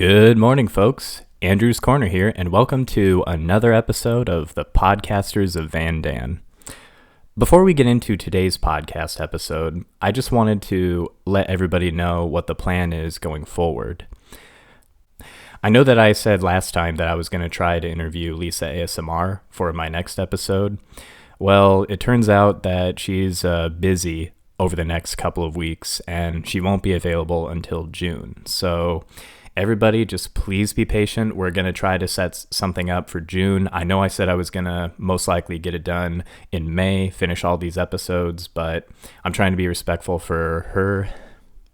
Good morning, folks. Andrew's Corner here, and welcome to another episode of the Podcasters of Vandan. Before we get into today's podcast episode, I just wanted to let everybody know what the plan is going forward. I know that I said last time that I was going to try to interview Lisa ASMR for my next episode. Well, it turns out that she's busy over the next couple of weeks, and she won't be available until June. So everybody, just please be patient. We're going to try to set something up for June. I know I said I was going to most likely get it done in May, finish all these episodes, but I'm trying to be respectful for her,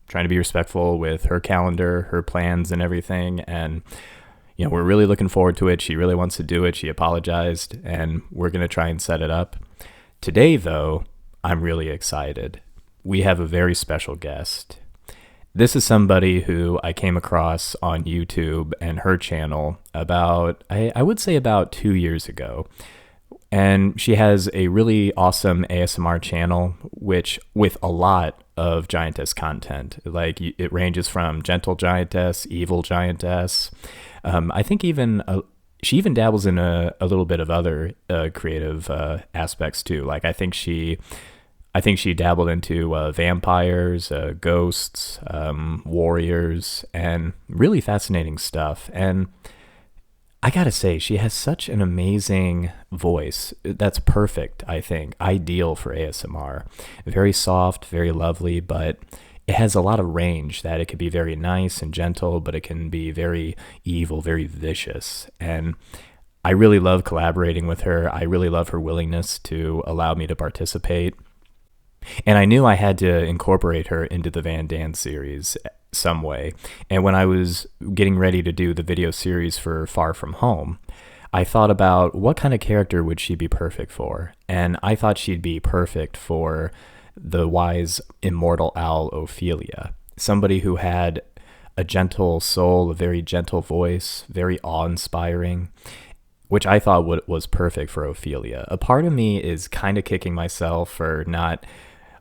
trying to be respectful with her calendar, her plans and everything. And, we're really looking forward to it. She really wants to do it. She apologized, and we're going to try and set it up. Today, though, I'm really excited. We have a very special guest. This is somebody who I came across on YouTube and her channel about, I would say about 2 years ago. And she has a really awesome ASMR channel, which with a lot of giantess content. Like it ranges from gentle giantess, evil giantess. I think she even dabbles in a little bit of other creative aspects too. Like I think she dabbled into vampires, ghosts, warriors, and really fascinating stuff. And I gotta say, she has such an amazing voice that's perfect, I think, ideal for ASMR. Very soft, very lovely, but it has a lot of range that it could be very nice and gentle, but it can be very evil, very vicious. And I really love collaborating with her. I really love her willingness to allow me to participate. And I knew I had to incorporate her into the Vandan series some way. And when I was getting ready to do the video series for Far From Home, I thought about what kind of character would she be perfect for. And I thought she'd be perfect for the wise immortal owl Ophelia. Somebody who had a gentle soul, a very gentle voice, very awe-inspiring, which I thought was perfect for Ophelia. A part of me is kind of kicking myself for not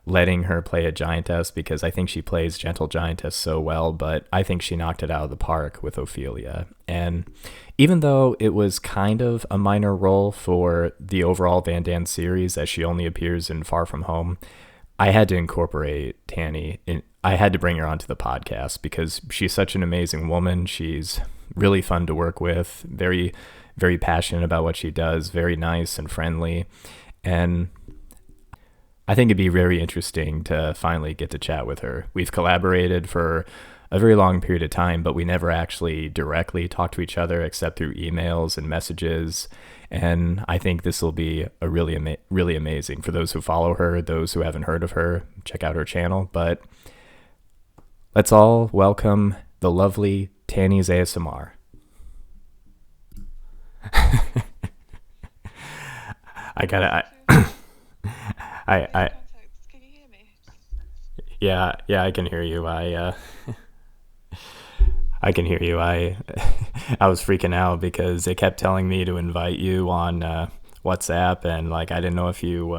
letting her play a giantess because I think she plays gentle giantess so well, but I think she knocked it out of the park with Ophelia. And even though it was kind of a minor role for the overall Vandan series, as she only appears in Far From Home, I had to incorporate Tanny. I had to bring her onto the podcast because she's such an amazing woman. She's really fun to work with, very, very passionate about what she does, very nice and friendly. And I think it'd be very interesting to finally get to chat with her. We've collaborated for a very long period of time, but we never actually directly talked to each other except through emails and messages. And I think this will be a really amazing for those who follow her, those who haven't heard of her, check out her channel. But let's all welcome the lovely Tanny's ASMR. I Can you hear me? Yeah, I can hear you. I can hear you. I was freaking out because they kept telling me to invite you on WhatsApp, and like I didn't know if you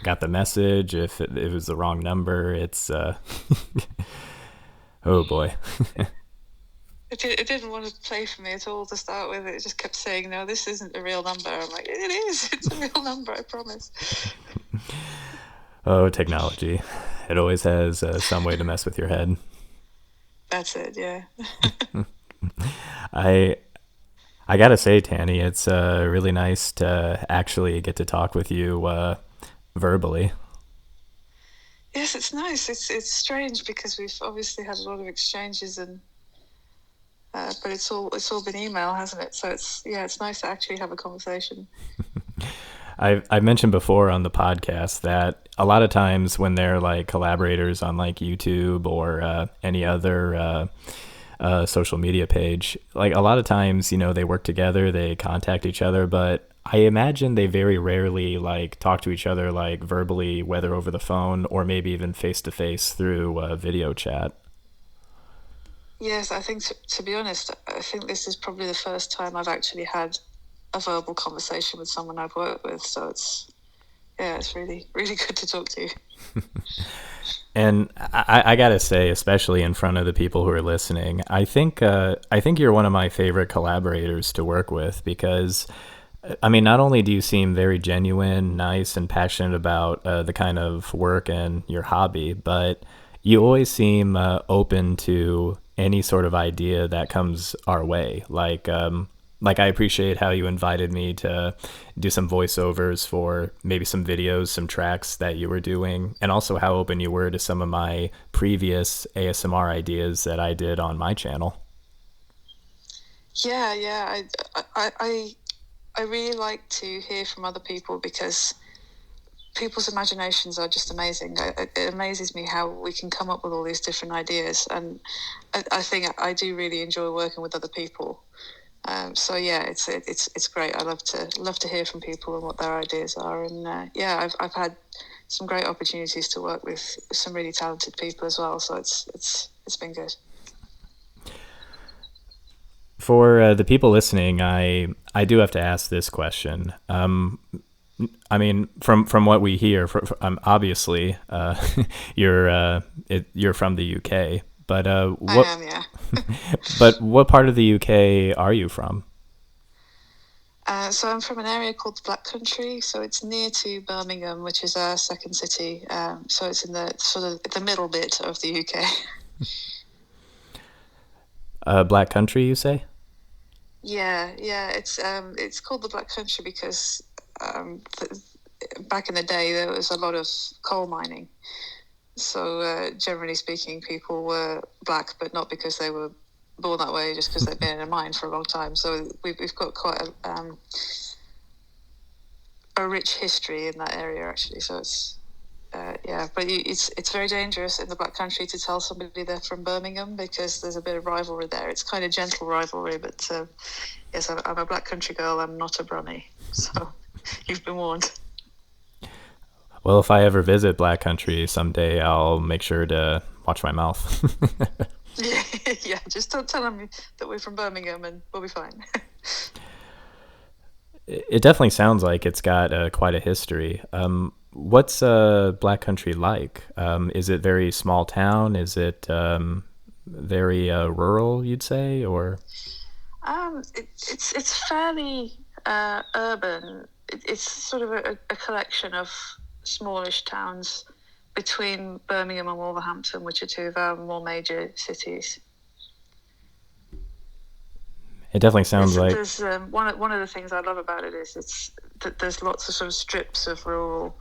got the message, if it was the wrong number. It's oh boy. It didn't want to play for me at all to start with. It just kept saying, no, this isn't a real number. I'm like, it is. It's a real number, I promise. Oh, technology. It always has some way to mess with your head. That's it, yeah. I gotta say, Tanny, it's really nice to actually get to talk with you verbally. Yes, it's nice. It's strange because we've obviously had a lot of exchanges but it's all been email, hasn't it? So it's nice to actually have a conversation. I've mentioned before on the podcast that a lot of times when they're like collaborators on like YouTube or any other social media page, like a lot of times, they work together, they contact each other, but I imagine they very rarely like talk to each other like verbally, whether over the phone or maybe even face to face through video chat. Yes, I think to be honest, I think this is probably the first time I've actually had a verbal conversation with someone I've worked with. So it's really, really good to talk to you. And I gotta say, especially in front of the people who are listening, I think you're one of my favorite collaborators to work with because, I mean, not only do you seem very genuine, nice, and passionate about the kind of work and your hobby, but you always seem open to any sort of idea that comes our way. Like I appreciate how you invited me to do some voiceovers for maybe some videos, some tracks that you were doing, and also how open you were to some of my previous ASMR ideas that I did on my channel. Yeah, yeah. I really like to hear from other people because people's imaginations are just amazing. It amazes me how we can come up with all these different ideas, and I think I do really enjoy working with other people. So yeah, it's great. I love to hear from people and what their ideas are, and yeah, I've had some great opportunities to work with some really talented people as well. So it's been good. For the people listening, I do have to ask this question. I mean, from what we hear, obviously you're from the UK, but I what am, yeah. but what part of the UK are you from? So I'm from an area called the Black Country. So it's near to Birmingham, which is our second city. So it's in the sort of the middle bit of the UK. Black Country, you say? Yeah, yeah. It's called the Black Country because back in the day there was a lot of coal mining. So generally speaking, people were black, but not because they were born that way, just because they've been in a mine for a long time. So we've got quite a rich history in that area, actually. So it's yeah, but it's very dangerous in the Black Country to tell somebody they're from Birmingham because there's a bit of rivalry there. It's kind of gentle rivalry, but yes, I'm a Black Country girl. I'm not a Brummie, so you've been warned. Well, if I ever visit Black Country someday, I'll make sure to watch my mouth. Yeah, yeah. Just don't tell them that we're from Birmingham, and we'll be fine. It definitely sounds like it's got quite a history. What's Black Country like? Is it very small town? Is it very rural, you'd say, or? It's fairly urban. It's sort of a collection of smallish towns between Birmingham and Wolverhampton, which are two of our more major cities. It definitely sounds like. There's one of the things I love about it is it's that there's lots of sort of strips of rural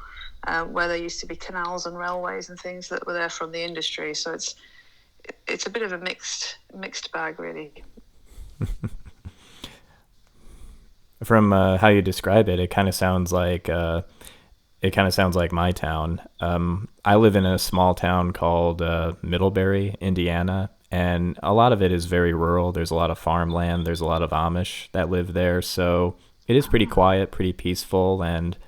where there used to be canals and railways and things that were there from the industry. So it's a bit of a mixed bag, really. From how you describe it, it kind of sounds like my town. I live in a small town called Middlebury, Indiana, and a lot of it is very rural. There's a lot of farmland. There's a lot of Amish that live there, so it is pretty quiet, pretty peaceful, and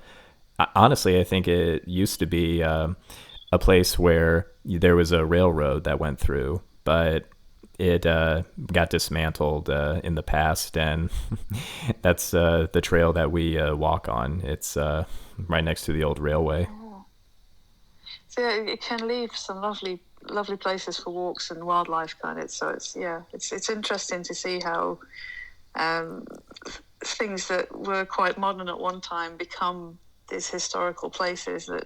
honestly, I think it used to be a place where there was a railroad that went through, but it got dismantled in the past, and that's the trail that we walk on. It's right next to the old railway. Oh. So yeah, it can leave some lovely places for walks and wildlife kind of. So it's interesting to see how um, things that were quite modern at one time become these historical places that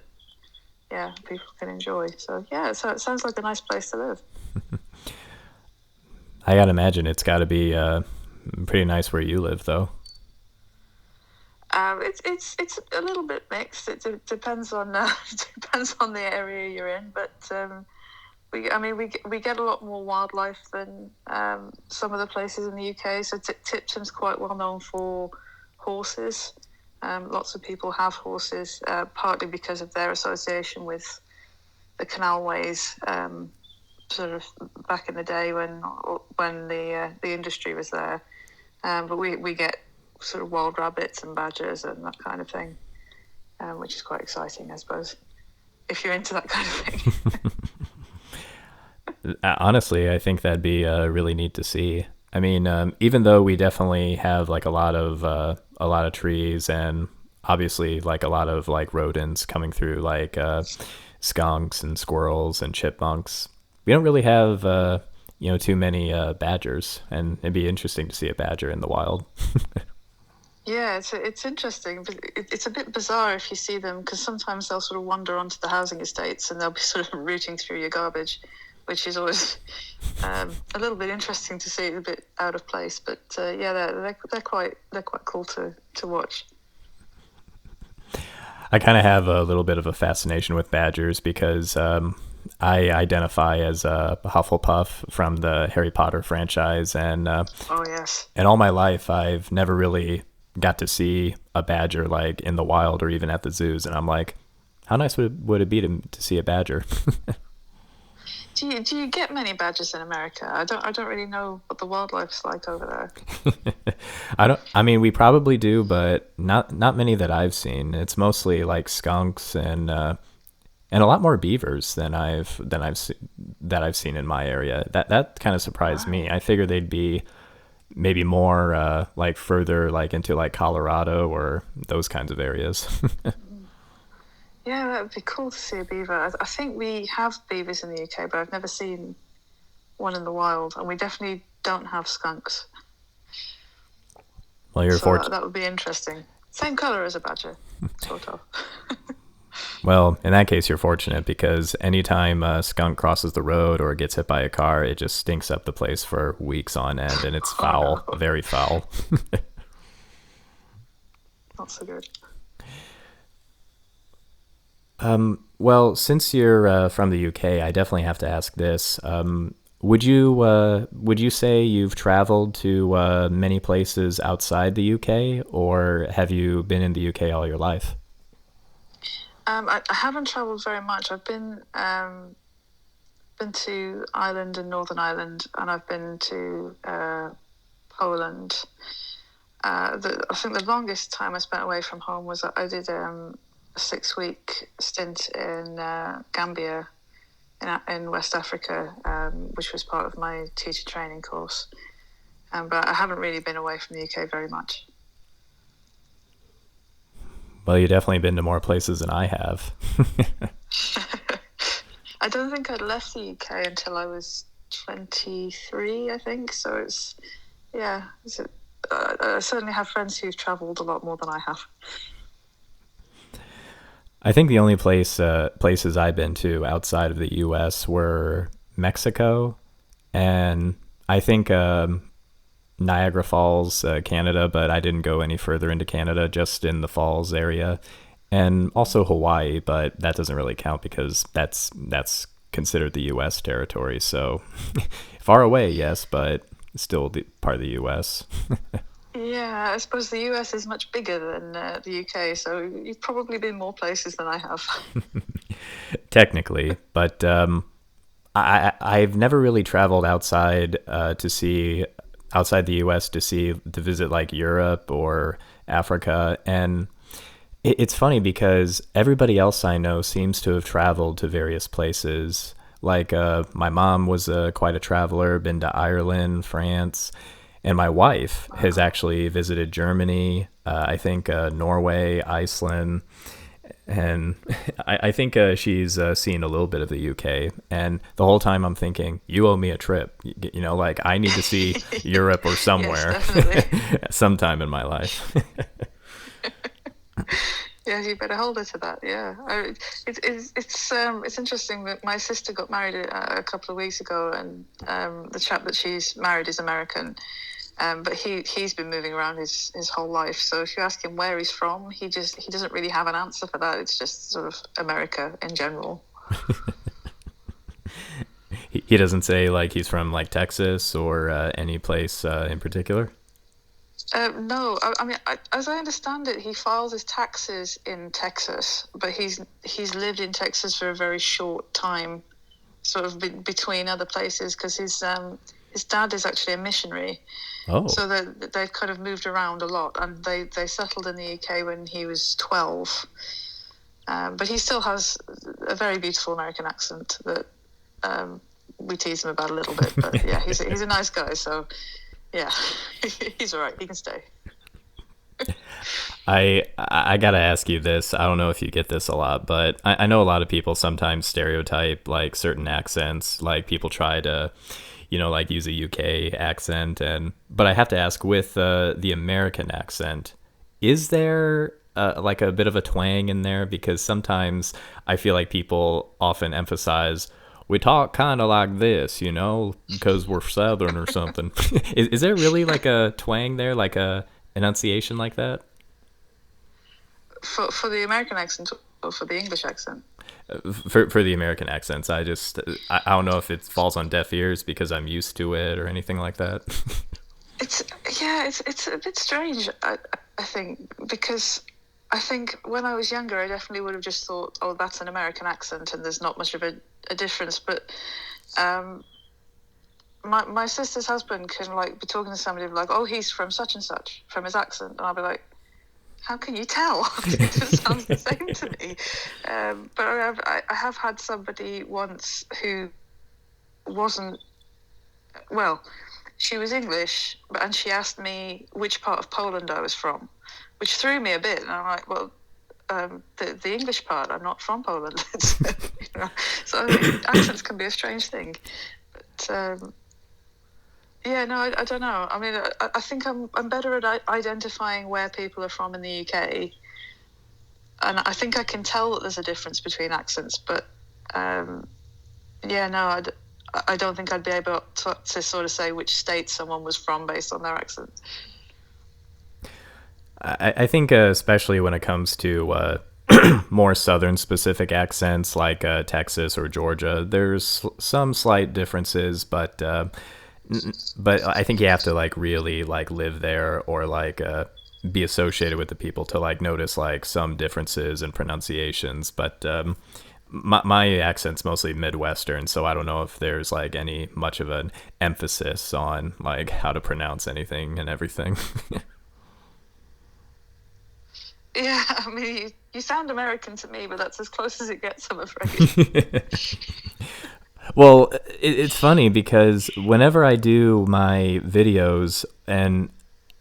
people can enjoy. So yeah, so it sounds like a nice place to live. I gotta imagine it's got to be pretty nice where you live, though. It's a little bit mixed. Depends on depends on the area you're in, but we get a lot more wildlife than some of the places in the UK. So Tipton's quite well known for horses. Lots of people have horses, partly because of their association with the canalways. Sort of back in the day when the industry was there, but we get sort of wild rabbits and badgers and that kind of thing, which is quite exciting, I suppose, if you're into that kind of thing. Honestly, I think that'd be really neat to see. I mean, even though we definitely have like a lot of trees and obviously like a lot of like rodents coming through, like skunks and squirrels and chipmunks. We don't really have too many badgers, and it'd be interesting to see a badger in the wild. Yeah, it's interesting, but it's a bit bizarre if you see them, because sometimes they'll sort of wander onto the housing estates and they'll be sort of rooting through your garbage, which is always a little bit interesting to see, a bit out of place. But yeah, they're quite cool to watch. I kind of have a little bit of a fascination with badgers because I identify as a Hufflepuff from the Harry Potter franchise, and Oh yes, and all my life I've never really got to see a badger like in the wild or even at the zoos, and I'm like, how nice would it be to see a badger? do you get many badgers in America? I don't really know what the wildlife's like over there. I mean, we probably do, but not many that I've seen. It's mostly like skunks and a lot more beavers than I've seen in my area. That kind of surprised me. I figured they'd be maybe more like further like into like Colorado or those kinds of areas. Yeah, that would be cool to see a beaver. I think we have beavers in the UK, but I've never seen one in the wild, and we definitely don't have skunks. Well, you're So fortunate. that would be interesting. Same color as a badger, sort of. Well, in that case, you're fortunate because anytime a skunk crosses the road or gets hit by a car, it just stinks up the place for weeks on end, and it's foul, no. very foul. Not so good. Well, since you're from the UK, I definitely have to ask this. Would you say you've traveled to many places outside the UK, or have you been in the UK all your life? I haven't travelled very much. I've been to Ireland and Northern Ireland, and I've been to Poland. I think the longest time I spent away from home was I did a 6-week stint in Gambia in West Africa, which was part of my teacher training course. But I haven't really been away from the UK very much. Well, you've definitely been to more places than I have. I don't think I'd left the UK until I was 23, I think. So yeah, I certainly have friends who've travelled a lot more than I have. I think the only places I've been to outside of the U.S. were Mexico, and I think Niagara Falls, Canada, but I didn't go any further into Canada, just in the falls area, and also Hawaii, but that doesn't really count because that's considered the U.S. territory. So far away, yes, but still part of the U.S. Yeah, I suppose the US is much bigger than the UK, so you've probably been more places than I have. Technically, but I've never really traveled outside the U.S. to visit like Europe or Africa, and it's funny because everybody else I know seems to have traveled to various places. Like my mom was quite a traveler, been to Ireland, France, and my wife has actually visited Germany, I think Norway, Iceland, and I think she's seen a little bit of the UK. And the whole time I'm thinking, you owe me a trip. Like I need to see Europe or somewhere sometime in my life. Yeah, you better hold her to that. Yeah, it's interesting that my sister got married a couple of weeks ago, and the chap that she's married is American, but he's been moving around his whole life. So if you ask him where he's from, he doesn't really have an answer for that. It's just sort of America in general. He doesn't say like he's from like Texas or any place in particular. No, I mean, as I understand it, he files his taxes in Texas, but he's lived in Texas for a very short time, sort of between other places, because his dad is actually a missionary. Oh, So they've kind of moved around a lot, and they settled in the UK when he was 12. But he still has a very beautiful American accent that we tease him about a little bit. But yeah, he's a nice guy, so yeah, he's all right. He can stay. I gotta ask you this. I don't know if you get this a lot, but I know a lot of people sometimes stereotype like certain accents. Like people try to, like use a UK accent, and but I have to ask with the American accent, is there like a bit of a twang in there? Because sometimes I feel like people often emphasize we talk kind of like this, because we're Southern or something. Is there really like a twang there, like a enunciation like that? For the American accent or for the English accent? For the American accents, I don't know if it falls on deaf ears because I'm used to it or anything like that. It's it's a bit strange. I think because I think when I was younger, I definitely would have just thought, oh, that's an American accent, and there's not much of a difference. But um, my sister's husband can like be talking to somebody like, oh, he's from such and such from his accent, and I'll be like, how can you tell? It just sounds the same to me. But I have had somebody once who wasn't, well, she was English, and she asked me which part of Poland I was from, which threw me a bit. And I'm like, well, the English part, I'm not from Poland. So I think accents can be a strange thing. But yeah, no, I don't know. I mean, I think I'm better at identifying where people are from in the UK, and I think I can tell that there's a difference between accents. But yeah, no, I don't think I'd be able to sort of say which state someone was from based on their accent. I think especially when it comes to more southern specific accents like Texas or Georgia, there's some slight differences, but I think you have to like really like live there or like be associated with the people to like notice like some differences in pronunciations. But my accent's mostly Midwestern, so I don't know if there's like any much of an emphasis on like how to pronounce anything and everything. Yeah, I mean, you sound American to me, but that's as close as it gets, I'm afraid. Well, it's funny because whenever I do my videos, and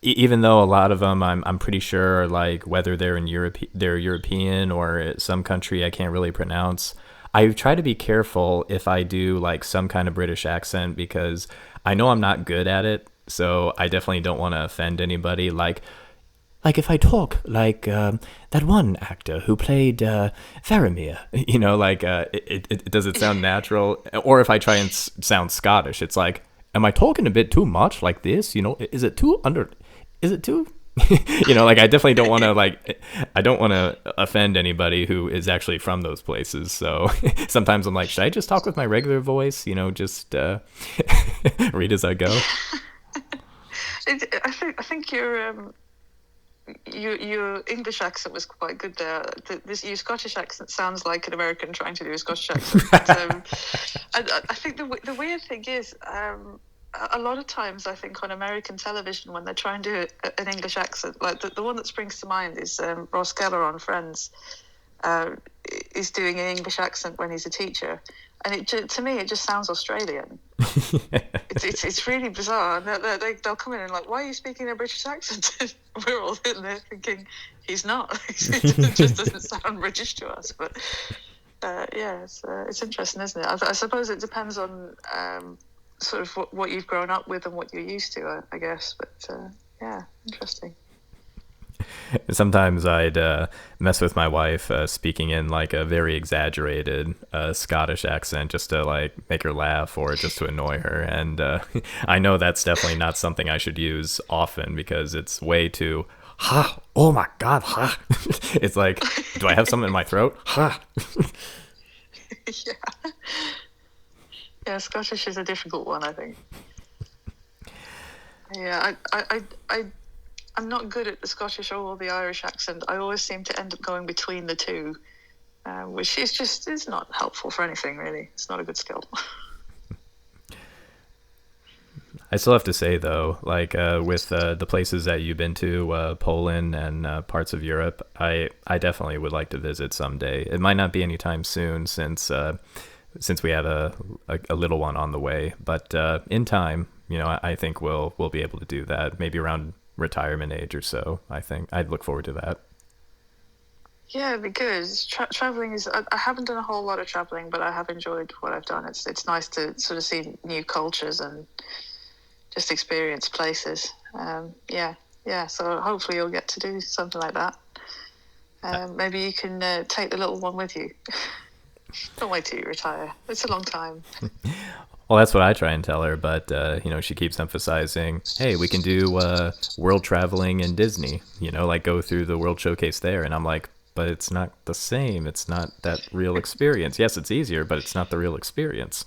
even though a lot of them I'm pretty sure like whether they're in they're European or some country I can't really pronounce. I try to be careful if I do like some kind of British accent because I know I'm not good at it. So I definitely don't want to offend anybody. Like if I talk like that one actor who played Faramir, does it sound natural? Or if I try and sound Scottish, it's like, am I talking a bit too much like this? Is it too under? Is it too? Like I definitely don't want to I don't want to offend anybody who is actually from those places. So sometimes I'm like, should I just talk with my regular voice? Just read as I go. I think your English accent was quite good there. Your Scottish accent sounds like an American trying to do a Scottish accent. But, I think the weird thing is, a lot of times I think on American television when they're trying to do an English accent, like the one that springs to mind is Ross Geller on Friends, is doing an English accent when he's a teacher, and to me it just sounds Australian. It's really bizarre. And they'll come in and like, why are you speaking a British accent? We're all in there thinking he's not. It just doesn't sound British to us. But yeah, it's interesting, isn't it? I suppose it depends on sort of what you've grown up with and what you're used to, I guess. But yeah, interesting. Sometimes I'd mess with my wife speaking in like a very exaggerated Scottish accent just to like make her laugh or just to annoy her. And I know that's definitely not something I should use often because it's way too, ha, oh my God, ha. It's like, do I have something in my throat? Ha. Yeah. Yeah, Scottish is a difficult one, I think. Yeah, I'm not good at the Scottish or the Irish accent. I always seem to end up going between the two, which is not helpful for anything, really. It's not a good skill. I still have to say, though, like with the places that you've been to, Poland and parts of Europe, I definitely would like to visit someday. It might not be anytime soon since we have a little one on the way, but in time, I think we'll be able to do that. Maybe around retirement age or so. I think I'd look forward to that. Yeah, it'd be good. Traveling is. I haven't done a whole lot of traveling, but I have enjoyed what I've done. It's nice to sort of see new cultures and just experience places. Yeah, yeah. So hopefully you'll get to do something like that. Maybe you can take the little one with you. Don't wait till you retire. It's a long time. Well, that's what I try and tell her, but she keeps emphasizing, "Hey, we can do world traveling in Disney. Like go through the World Showcase there." And I'm like, "But it's not the same. It's not that real experience. Yes, it's easier, but it's not the real experience."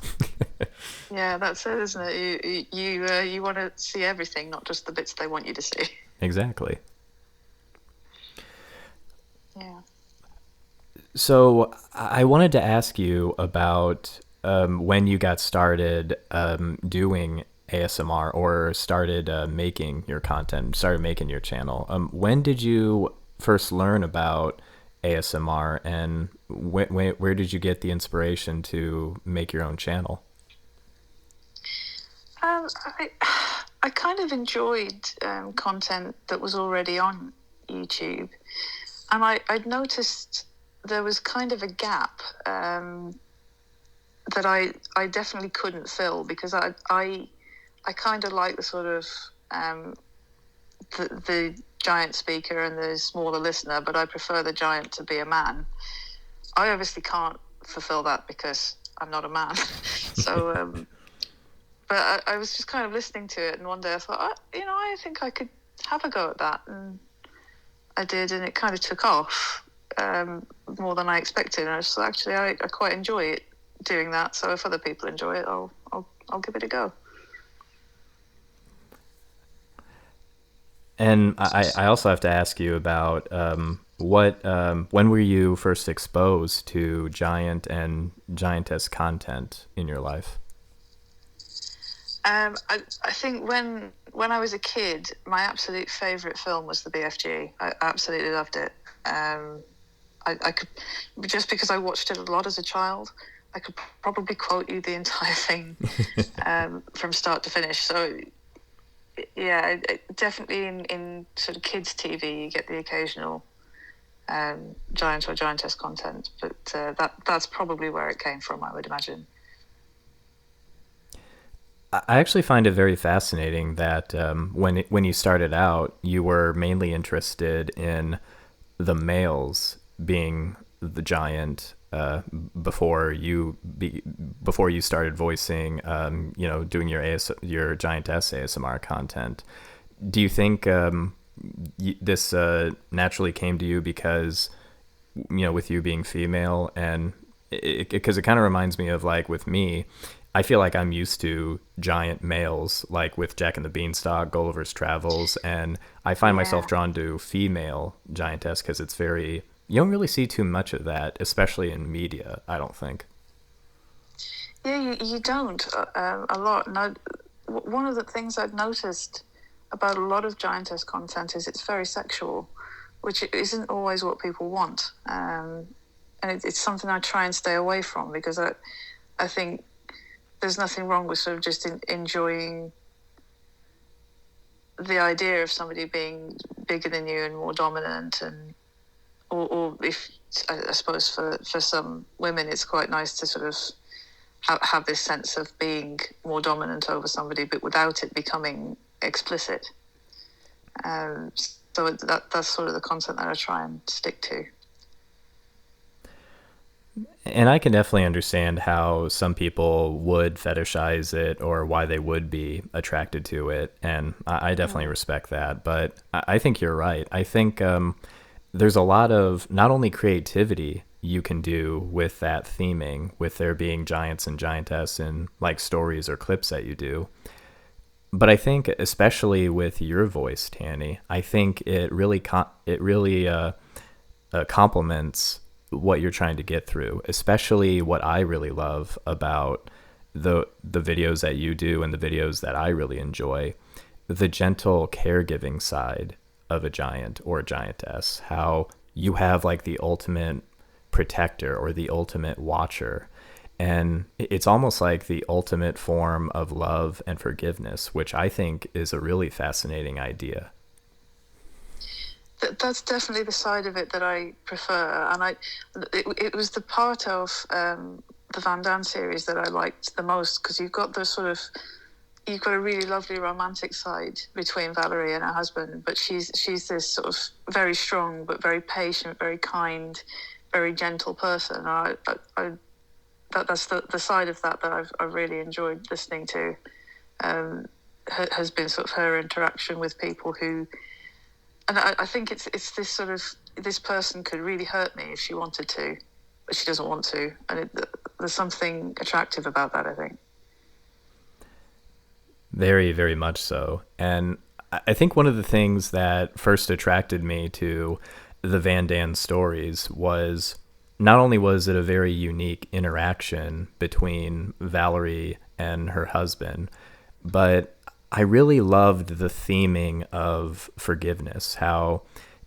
Yeah, that's it, isn't it? You want to see everything, not just the bits they want you to see. Exactly. Yeah. So I wanted to ask you about when you got started doing ASMR or started making your content, started making your channel. When did you first learn about ASMR, and where did you get the inspiration to make your own channel? I I kind of enjoyed content that was already on YouTube, and I'd noticed there was kind of a gap that I definitely couldn't fill, because I kind of like the sort of the giant speaker and the smaller listener, but I prefer the giant to be a man. I obviously can't fulfill that because I'm not a man. So, but I was just kind of listening to it, and one day I thought, I think I could have a go at that, and I did, and it kind of took off more than I expected. And I was like, actually, I quite enjoy it doing that. So if other people enjoy it, I'll give it a go. And I also have to ask you about when were you first exposed to giant and giantess content in your life? I think when I was a kid, my absolute favourite film was the BFG. I absolutely loved it. I could, just because I watched it a lot as a child, I could probably quote you the entire thing from start to finish. So yeah, definitely in sort of kids' TV, you get the occasional giant or giantess content, but that's probably where it came from, I would imagine. I actually find it very fascinating that when you started out, you were mainly interested in the males being the giant before you started voicing, doing your giantess ASMR content. Do you think this naturally came to you because with you being female, and because it kind of reminds me of, like, with me, I feel like I'm used to giant males, like with Jack and the Beanstalk, Gulliver's Travels, and I find myself Yeah. drawn to female giantess because it's very, you don't really see too much of that, especially in media, I don't think. Yeah, you don't a lot. And one of the things I've noticed about a lot of giantess content is it's very sexual, which isn't always what people want. And it's something I try and stay away from, because I think there's nothing wrong with sort of just enjoying the idea of somebody being bigger than you and more dominant, and or if I suppose for some women it's quite nice to sort of have this sense of being more dominant over somebody, but without it becoming explicit. So that's sort of the content that I try and stick to. And I can definitely understand how some people would fetishize it or why they would be attracted to it. And I definitely respect that. But I think you're right. I think there's a lot of not only creativity you can do with that theming, with there being giants and giantess in like stories or clips that you do. But I think especially with your voice, Tanny, I think it really complements what you're trying to get through, especially what I really love about the videos that you do and the videos that I really enjoy, the gentle caregiving side of a giant or a giantess, how you have like the ultimate protector or the ultimate watcher. And it's almost like the ultimate form of love and forgiveness, which I think is a really fascinating idea. that's definitely the side of it that I prefer, and it was the part of the Vandan series that I liked the most, because you've got a really lovely romantic side between Valerie and her husband, but she's this sort of very strong but very patient, very kind, very gentle person. That's the side of that I've really enjoyed listening to. Has been sort of her interaction with people who, and I think it's this sort of, this person could really hurt me if she wanted to, but she doesn't want to, and there's something attractive about that, I think. Very, very much so. And I think one of the things that first attracted me to the Vandan stories was, not only was it a very unique interaction between Valerie and her husband, but I really loved the theming of forgiveness. How,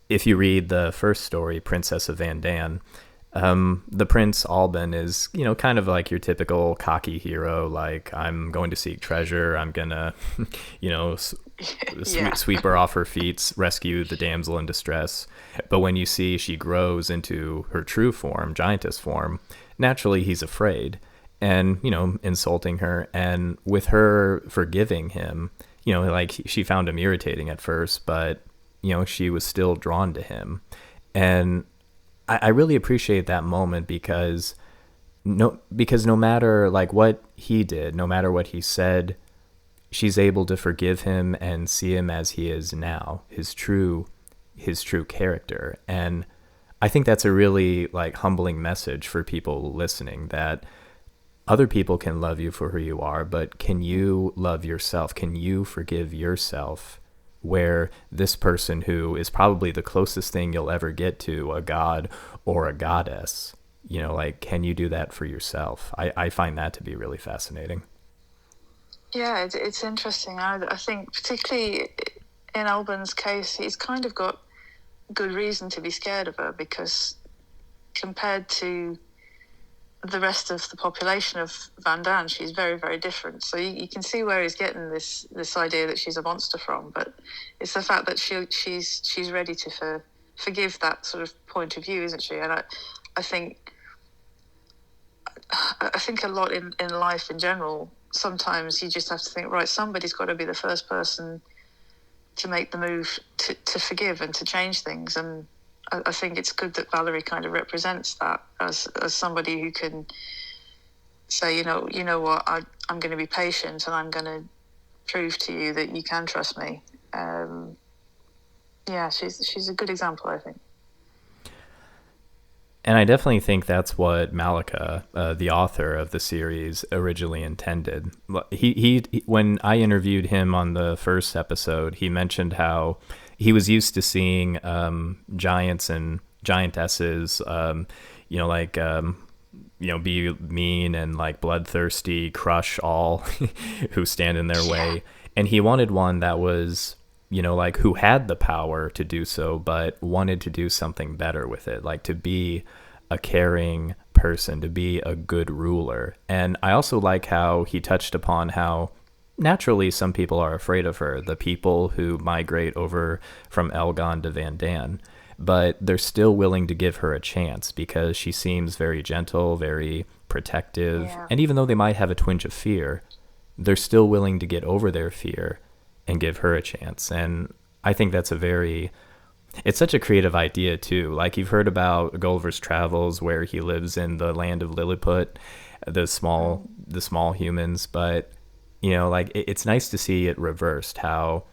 if you read the first story, Princess of Vandan, the Prince Alban is, kind of like your typical cocky hero. Like, I'm going to seek treasure. I'm gonna, sweep her off her feet, rescue the damsel in distress. But when you see she grows into her true form, giantess form, naturally he's afraid and, insulting her. And with her forgiving him, like, she found him irritating at first, but, she was still drawn to him. And I really appreciate that moment because no matter like what he did, no matter what he said, she's able to forgive him and see him as he is now, his true character. And I think that's a really like humbling message for people listening, that other people can love you for who you are, but can you love yourself? Can you forgive yourself? Where this person, who is probably the closest thing you'll ever get to a god or a goddess, like, can you do that for yourself? I find that to be really fascinating. Yeah, it's interesting. I think particularly in Alban's case, he's kind of got good reason to be scared of her, because compared to the rest of the population of Vandan, she's very, very different. So you can see where he's getting this idea that she's a monster from. But it's the fact that she's ready to forgive that sort of point of view, isn't she? And I think a lot in life in general, sometimes you just have to think, right, somebody's got to be the first person to make the move to forgive and to change things. And I think it's good that Valerie kind of represents that as somebody who can say, you know what, I'm going to be patient and I'm going to prove to you that you can trust me. She's a good example, I think. And I definitely think that's what Malika, the author of the series, originally intended. He when I interviewed him on the first episode, he mentioned how he was used to seeing giants and giantesses, be mean and like bloodthirsty, crush all who stand in their way. And he wanted one that was, who had the power to do so, but wanted to do something better with it, like to be a caring person, to be a good ruler. And I also like how he touched upon how naturally some people are afraid of her, the people who migrate over from Elgon to Vandan, but they're still willing to give her a chance because she seems very gentle, very protective. Yeah. And even though they might have a twinge of fear, they're still willing to get over their fear and give her a chance. And I think that's it's such a creative idea too. Like, you've heard about Gulliver's Travels, where he lives in the land of Lilliput, the small humans, but it's nice to see it reversed, how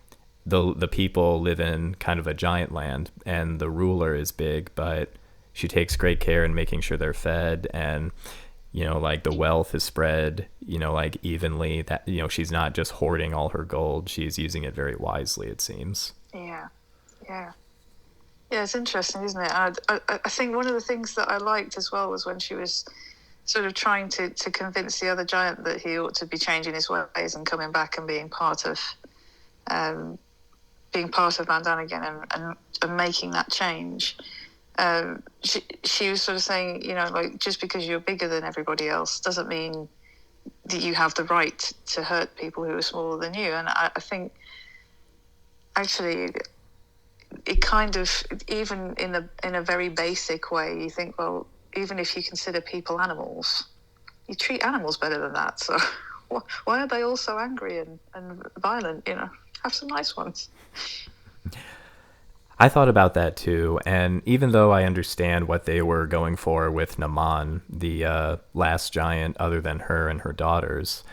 the people live in kind of a giant land and the ruler is big, but she takes great care in making sure they're fed, and the wealth is spread evenly, that she's not just hoarding all her gold, she's using it very wisely, it seems. Yeah, it's interesting, isn't it? I think one of the things that I liked as well was when she was sort of trying to convince the other giant that he ought to be changing his ways and coming back and being part of Vandan again, and making that change. She was sort of saying, like, just because you're bigger than everybody else doesn't mean that you have the right to hurt people who are smaller than you. And I think actually it kind of, even in a very basic way, you think, well, even if you consider people animals, you treat animals better than that. So why are they all so angry and violent? Have some nice ones. I thought about that too, and even though I understand what they were going for with Naman, the last giant other than her and her daughters,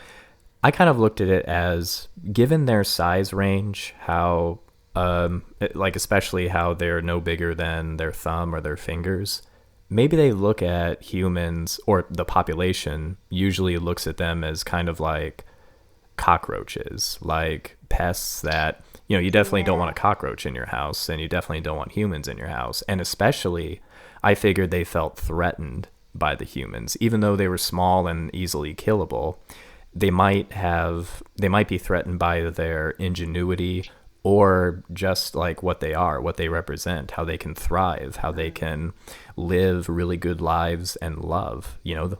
I kind of looked at it as, given their size range, how, like especially how they're no bigger than their thumb or their fingers, maybe they look at humans, or the population usually looks at them as kind of like cockroaches, like pests that, you definitely don't want a cockroach in your house, and you definitely don't want humans in your house. And especially, I figured they felt threatened by the humans, even though they were small and easily killable. They might be threatened by their ingenuity, or just like what they are, what they represent, how they can thrive, how they can live really good lives and love.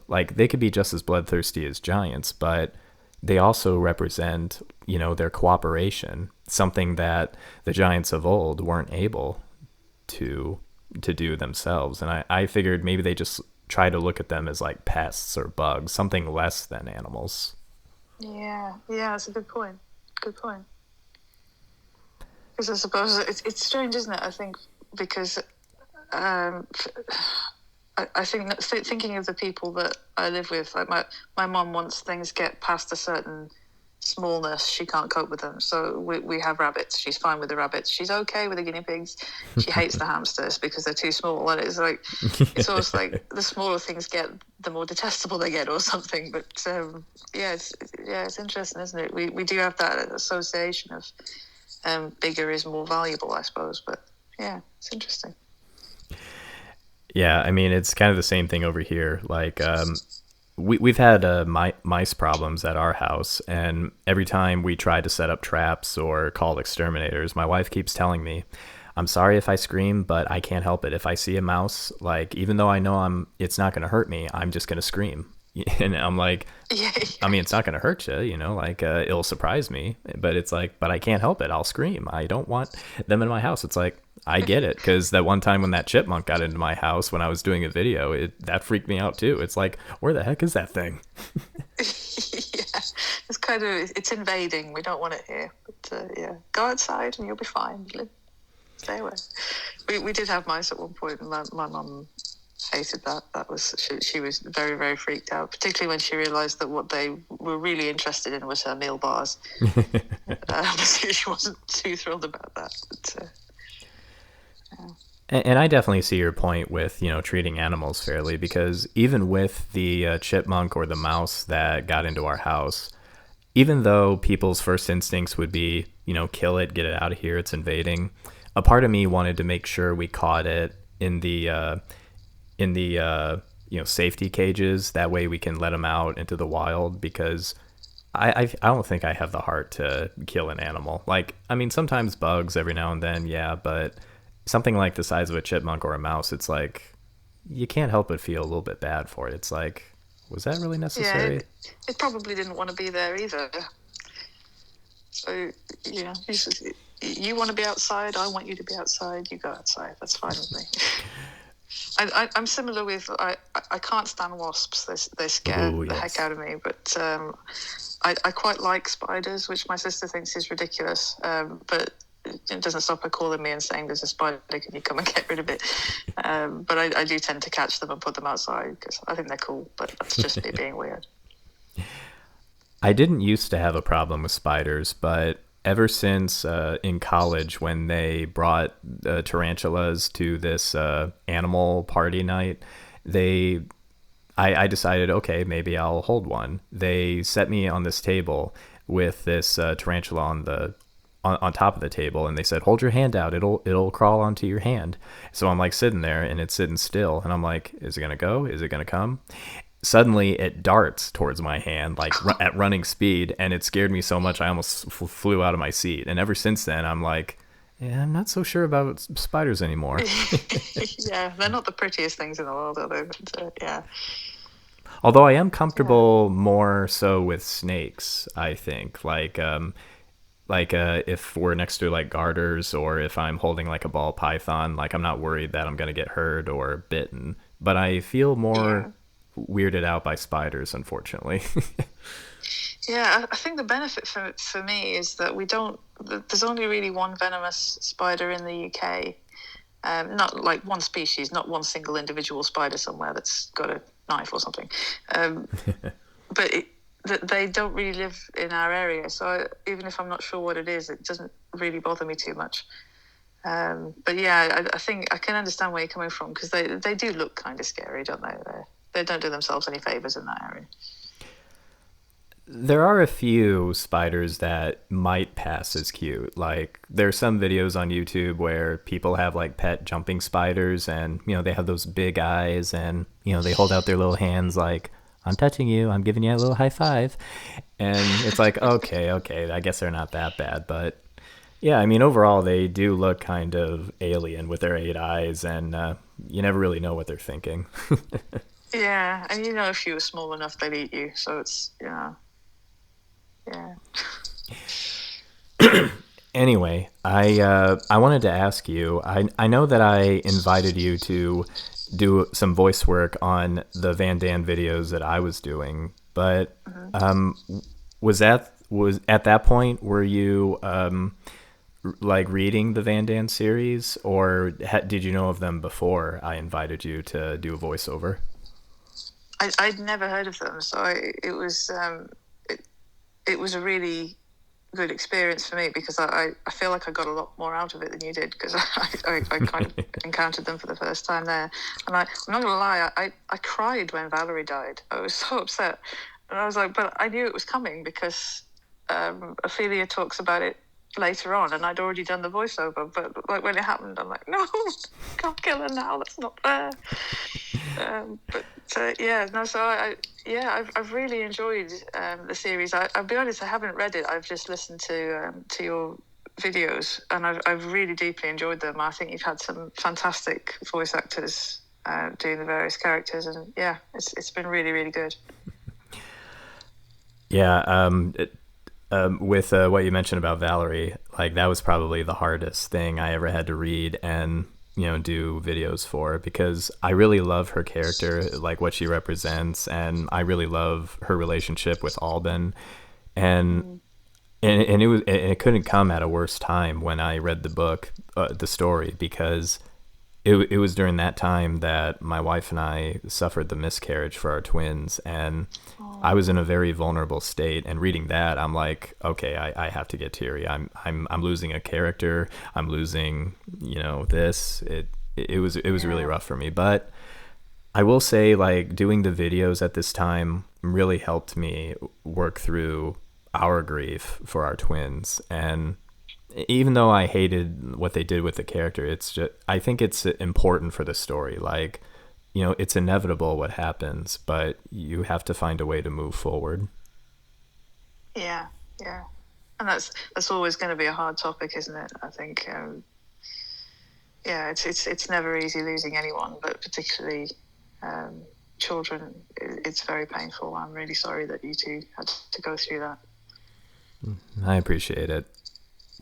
Like they could be just as bloodthirsty as giants, but they also represent, their cooperation, something that the giants of old weren't able to do themselves. And I figured maybe they just try to look at them as like pests or bugs, something less than animals. Yeah, that's a good point. Good point. Because I suppose it's strange, isn't it? I think because I think thinking of the people that I live with, like my mom, once things get past a certain smallness, she can't cope with them. So we have rabbits. She's fine with the rabbits. She's okay with the guinea pigs. She hates the hamsters because they're too small. And it's like, it's almost like the smaller things get, the more detestable they get or something. But it's interesting, isn't it? We do have that association of bigger is more valuable, I suppose. But yeah, it's interesting. Yeah, I mean, it's kind of the same thing over here. Like, we've had mice problems at our house, and every time we try to set up traps or call exterminators, my wife keeps telling me, "I'm sorry if I scream, but I can't help it. If I see a mouse, like even though I know it's not going to hurt me, I'm just going to scream." And I'm like, I mean, it's not going to hurt you, like it'll surprise me, but it's like, but I can't help it. I'll scream. I don't want them in my house. It's like, I get it, because that one time when that chipmunk got into my house when I was doing a video, that freaked me out too. It's like, where the heck is that thing? It's kind of, it's invading. We don't want it here, but go outside and you'll be fine. Stay away. We did have mice at one point, and my mum hated that. That was she was very, very freaked out, particularly when she realised that what they were really interested in was her meal bars. She wasn't too thrilled about that. But, And I definitely see your point with, treating animals fairly, because even with the chipmunk or the mouse that got into our house, even though people's first instincts would be, kill it, get it out of here, it's invading, a part of me wanted to make sure we caught it in the safety cages. That way we can let them out into the wild, because I don't think I have the heart to kill an animal. Like, I mean, sometimes bugs every now and then, yeah, but something like the size of a chipmunk or a mouse, it's like you can't help but feel a little bit bad for it. It's like, was that really necessary? Yeah, it probably didn't want to be there either. So, you want to be outside, I want you to be outside, you go outside. That's fine with me. I'm similar with, I can't stand wasps. They scare the heck out of me. But I quite like spiders, which my sister thinks is ridiculous. But it doesn't stop her calling me and saying, "There's a spider, can you come and get rid of it?" But I do tend to catch them and put them outside because I think they're cool, but that's just me being weird. I didn't used to have a problem with spiders, but ever since in college, when they brought tarantulas to this animal party night, I decided, okay, maybe I'll hold one. They set me on this table with this tarantula on top of the table, and they said, hold your hand out, it'll crawl onto your hand. So I'm like sitting there, and it's sitting still, and I'm like, is it gonna go, is it gonna come? Suddenly it darts towards my hand, like at running speed, and it scared me so much I almost flew out of my seat. And ever since then I'm like, yeah, I'm not so sure about spiders anymore. Yeah, they're not the prettiest things in the world, are they? But, yeah. Although I am comfortable more so with snakes, I think. Like like if we're next to like garters or if I'm holding like a ball python, like I'm not worried that I'm gonna get hurt or bitten. But I feel more Yeah. weirded out by spiders, unfortunately. Yeah, I think the benefit for me is that there's only really one venomous spider in the UK. Not like one species, not one single individual spider somewhere that's got a knife or something. Um, but they don't really live in our area. So even if I'm not sure what it is, it doesn't really bother me too much. But yeah, I think I can understand where you're coming from, because they do look kind of scary, don't they? They don't do themselves any favors in that area. There are a few spiders that might pass as cute. Like there's some videos on YouTube where people have like pet jumping spiders and they have those big eyes and they hold out their little hands like I'm touching you, I'm giving you a little high five. And it's like okay, I guess they're not that bad, but yeah, I mean overall they do look kind of alien with their 8 eyes and you never really know what they're thinking. Yeah, and if you were small enough, they'd eat you. So it's yeah. Anyway, I wanted to ask you. I know that I invited you to do some voice work on the Vandan videos that I was doing, but was at that point were you like reading the Vandan series, or did you know of them before I invited you to do a voiceover? I'd never heard of them, so it was a really good experience for me, because I feel like I got a lot more out of it than you did, because I kind of encountered them for the first time there. And I'm not gonna lie, I cried when Valerie died. I was so upset, and I was like, but I knew it was coming, because Ophelia talks about it later on, and I'd already done the voiceover. But like when it happened, I'm like, no, can't kill her now. That's not fair. Yeah, no. So I've really enjoyed the series. I'll be honest, I haven't read it. I've just listened to your videos, and I've really deeply enjoyed them. I think you've had some fantastic voice actors doing the various characters, and yeah, it's been really, really good. Yeah, with what you mentioned about Valerie, like that was probably the hardest thing I ever had to read and do videos for, because I really love her character, like what she represents, and I really love her relationship with Alban, and it couldn't come at a worse time when I read the book, the story, because it was during that time that my wife and I suffered the miscarriage for our twins, and I was in a very vulnerable state. And reading that, I'm like, okay, I have to get teary. I'm losing a character. I'm losing, this. It was really rough for me. But I will say, like, doing the videos at this time really helped me work through our grief for our twins. And even though I hated what they did with the character, it's just, I think it's important for the story. Like, it's inevitable what happens, but you have to find a way to move forward. Yeah, yeah, and that's always going to be a hard topic, isn't it? I think. Yeah, it's never easy losing anyone, but particularly children. It's very painful. I'm really sorry that you two had to go through that. I appreciate it.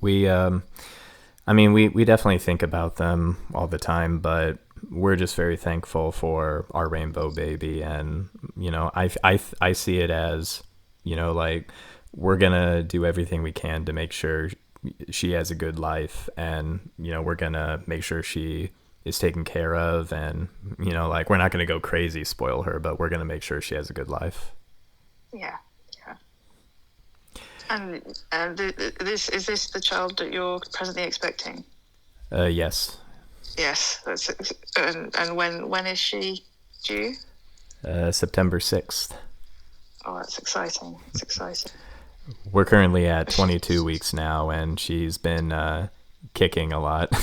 We definitely think about them all the time, but we're just very thankful for our rainbow baby. And, I see it as, like we're going to do everything we can to make sure she has a good life. And, we're going to make sure she is taken care of. And, like we're not going to go crazy, spoil her, but we're going to make sure she has a good life. Yeah. And this is this the child that you're presently expecting? Yes. Yes. And when is she due? September 6th. Oh, that's exciting. It's exciting. We're currently at 22 weeks now, and she's been kicking a lot.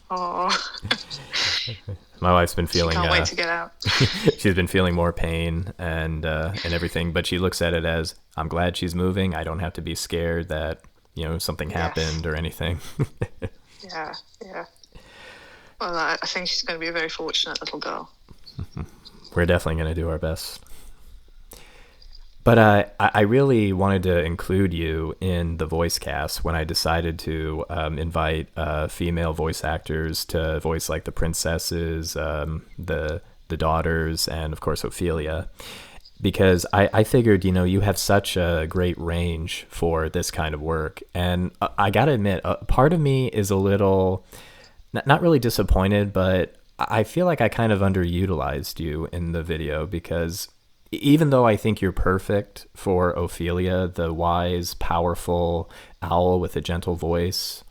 Oh. My wife's been feeling. She can't wait to get out. She's been feeling more pain and everything, but she looks at it as, I'm glad she's moving. I don't have to be scared that something happened or anything. Yeah. Well, I think she's going to be a very fortunate little girl. We're definitely going to do our best. But I really wanted to include you in the voice cast when I decided to invite female voice actors to voice like the princesses, the daughters, and of course Ophelia. Because I figured, you have such a great range for this kind of work. And I got to admit, part of me is a little, not really disappointed, but I feel like I kind of underutilized you in the video because even though I think you're perfect for Ophelia, the wise, powerful owl with a gentle voice,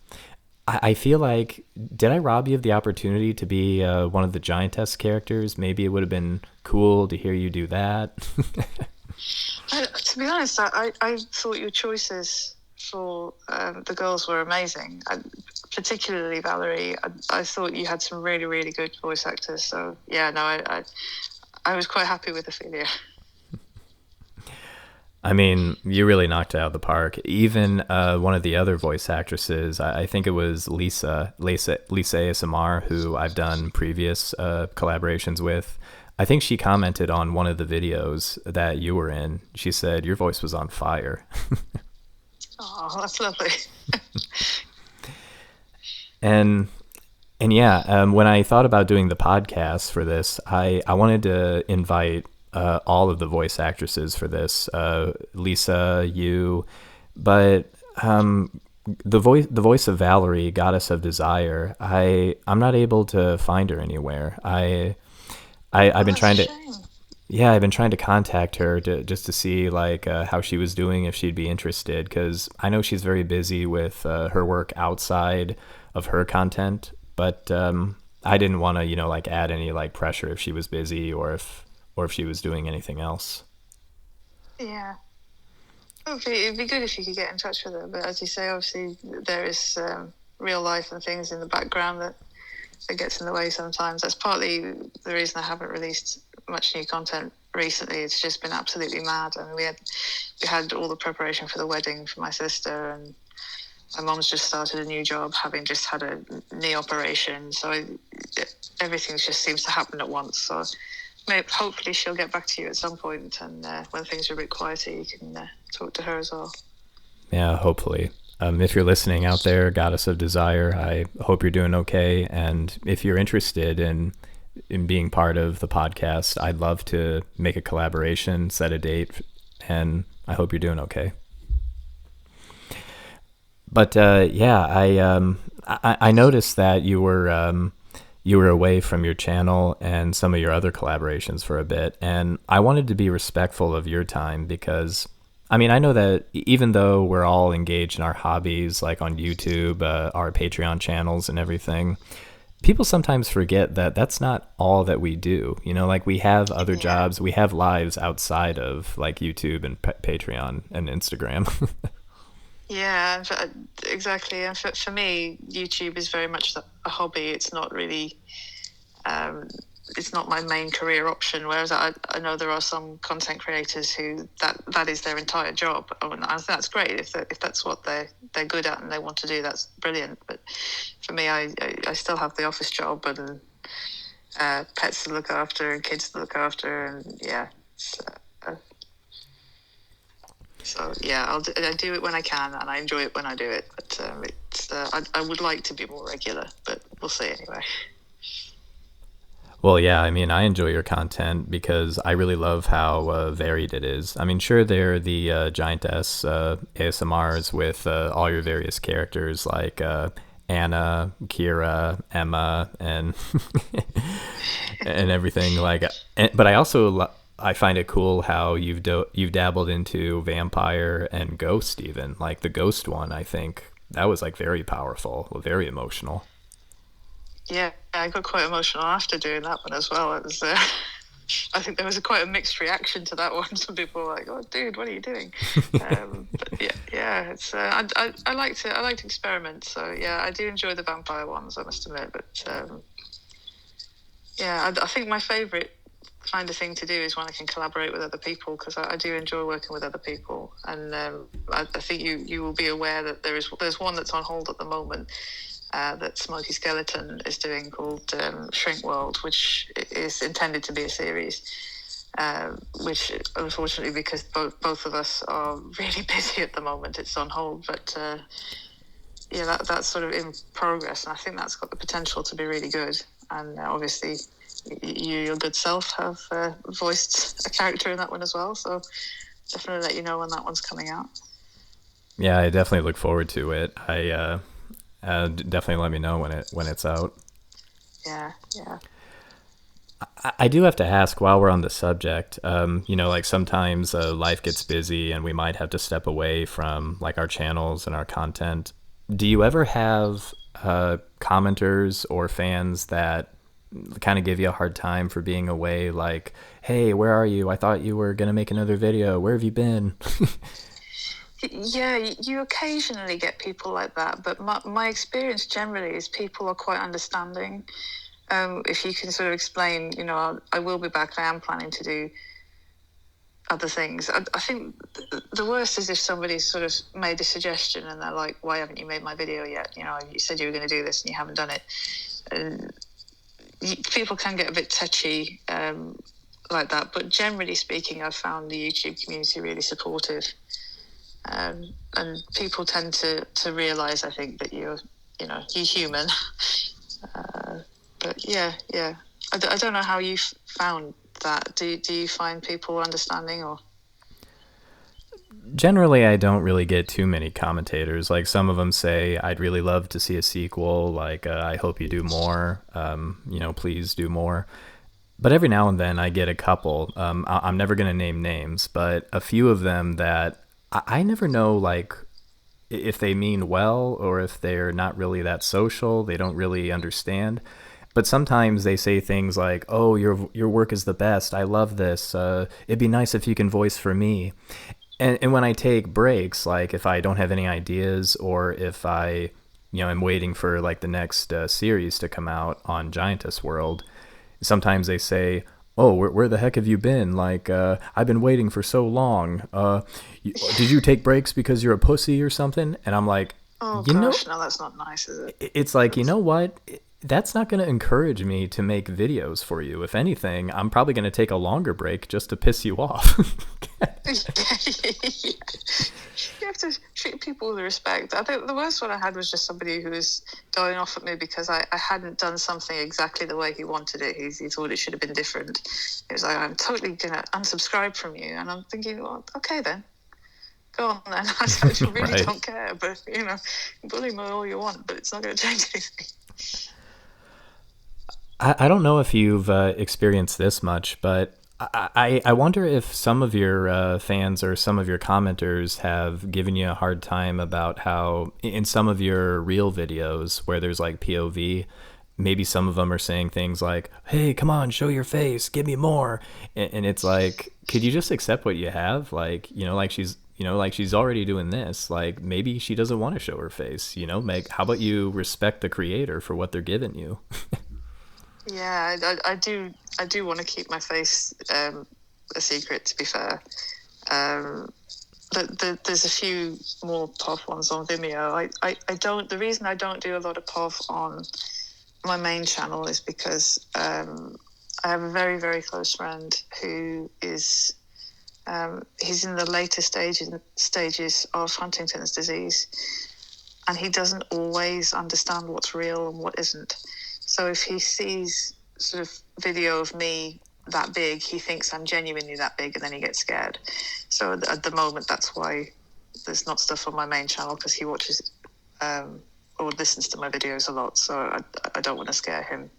I feel like, did I rob you of the opportunity to be one of the giantess characters? Maybe it would have been cool to hear you do that. To be honest, I thought your choices for the girls were amazing. Particularly Valerie. I thought you had some really, really good voice actors. So yeah, no, I was quite happy with Ophelia. I mean, you really knocked it out of the park. Even one of the other voice actresses, I think it was Lisa ASMR, who I've done previous collaborations with. I think she commented on one of the videos that you were in. She said your voice was on fire. Oh, that's lovely. and and yeah, when I thought about doing the podcast for this, I wanted to invite all of the voice actresses for this, Lisa, you, but the voice of Valerie, Goddess of Desire, I'm not able to find her anywhere. I've been trying to. Yeah, I've been trying to contact her just to see like how she was doing, if she'd be interested, because I know she's very busy with her work outside of her content. But I didn't want to, like add any like pressure if she was busy or if she was doing anything else. Yeah. It'd be good if you could get in touch with her. But as you say, obviously there is real life and things in the background that gets in the way sometimes. That's partly the reason I haven't released much new content recently. It's just been absolutely mad. I mean, we had all the preparation for the wedding for my sister, and my mom's just started a new job, having just had a knee operation. So everything just seems to happen at once. So hopefully she'll get back to you at some point, and when things are a bit quieter, you can talk to her as well. Yeah, hopefully. If you're listening out there, Goddess of Desire, I hope you're doing okay. And if you're interested in being part of the podcast, I'd love to make a collaboration, set a date, and I hope you're doing okay. But yeah, I noticed that you were away from your channel and some of your other collaborations for a bit, and I wanted to be respectful of your time because I mean, I know that even though we're all engaged in our hobbies, like on YouTube, our Patreon channels and everything, people sometimes forget that that's not all that we do. Like we have other jobs, we have lives outside of like YouTube and Patreon and Instagram. Yeah, exactly. And for me, YouTube is very much a hobby. It's not really it's not my main career option. Whereas I know there are some content creators who that is their entire job. And I think that's great if that's what they're good at and they want to do. That's brilliant. But for me, I still have the office job and pets to look after and kids to look after, and yeah. So yeah, I do it when I can, and I enjoy it when I do it. But I would like to be more regular, but we'll see anyway. Well, yeah, I mean, I enjoy your content because I really love how varied it is. I mean, sure, there are the giantess ASMRs with all your various characters like Anna, Kira, Emma, and and everything but I also I find it cool how you've dabbled into vampire and ghost, even like the ghost one. I think that was like very powerful, very emotional. Yeah, I got quite emotional after doing that one as well. It was, I think there was quite a mixed reaction to that one. Some people were like, "Oh, dude, what are you doing?" But yeah, it's I like to experiment. So yeah, I do enjoy the vampire ones, I must admit. But yeah, I think my favourite kind of thing to do is when I can collaborate with other people, because I do enjoy working with other people. And I think you will be aware that there's one that's on hold at the moment. That Smoky Skeleton is doing, called Shrink World, which is intended to be a series. which unfortunately, because both of us are really busy at the moment, it's on hold. But that's sort of in progress, and I think that's got the potential to be really good. And obviously, your good self, have voiced a character in that one as well. So definitely let you know when that one's coming out. Yeah, I definitely look forward to it. I definitely let me know when it's out. Yeah. I do have to ask while we're on the subject. Like sometimes life gets busy and we might have to step away from like our channels and our content. Do you ever have commenters or fans that kind of give you a hard time for being away? Like, hey, where are you? I thought you were gonna make another video. Where have you been? Yeah, you occasionally get people like that, but my experience generally is people are quite understanding. If you can sort of explain, I will be back. I am planning to do other things. I think the worst is if somebody's sort of made a suggestion and they're like, "Why haven't you made my video yet? You said you were going to do this and you haven't done it." And people can get a bit touchy like that, but generally speaking, I've found the YouTube community really supportive. And people tend to realise, I think, that you're human. But yeah. I don't know how you found that. Do you find people understanding or? Generally, I don't really get too many commentators. Like some of them say, "I'd really love to see a sequel." Like, "I hope you do more. Please do more." But every now and then, I get a couple. I'm never gonna name names, but a few of them that I never know, like if they mean well or if they're not really that social. They don't really understand. But sometimes they say things like, "Oh, your work is the best. I love this. It'd be nice if you can voice for me." And when I take breaks, like if I don't have any ideas or if I, am waiting for like the next series to come out on Giantess World, sometimes they say, "Oh, where the heck have you been? Like, I've been waiting for so long. Did you take breaks because you're a pussy or something?" And I'm like, oh gosh, no, that's not nice, is it? It's like, you know what? That's not going to encourage me to make videos for you. If anything, I'm probably going to take a longer break just to piss you off. You have to treat people with respect. I think the worst one I had was just somebody who was going off at me because I hadn't done something exactly the way he wanted it. He thought it should have been different. It was like, "I'm totally going to unsubscribe from you." And I'm thinking, well, okay then. Go on then. I really Right. don't care. But, bully me all you want, but it's not going to change anything. I don't know if you've experienced this much, but I wonder if some of your fans or some of your commenters have given you a hard time about how in some of your real videos where there's like POV, maybe some of them are saying things like, "Hey, come on, show your face, give me more." And it's like, could you just accept what you have? Like, like she's already doing this. Like maybe she doesn't want to show her face, Meg, how about you respect the creator for what they're giving you? Yeah, I do want to keep my face a secret, to be fair. There's a few more POV ones on Vimeo. I don't. The reason I don't do a lot of POV on my main channel is because I have a very, very close friend who is he's in the later stages of Huntington's disease, and he doesn't always understand what's real and what isn't. So if he sees sort of video of me that big, he thinks I'm genuinely that big, and then he gets scared. So at the moment, that's why there's not stuff on my main channel, because he watches or listens to my videos a lot. So I don't want to scare him.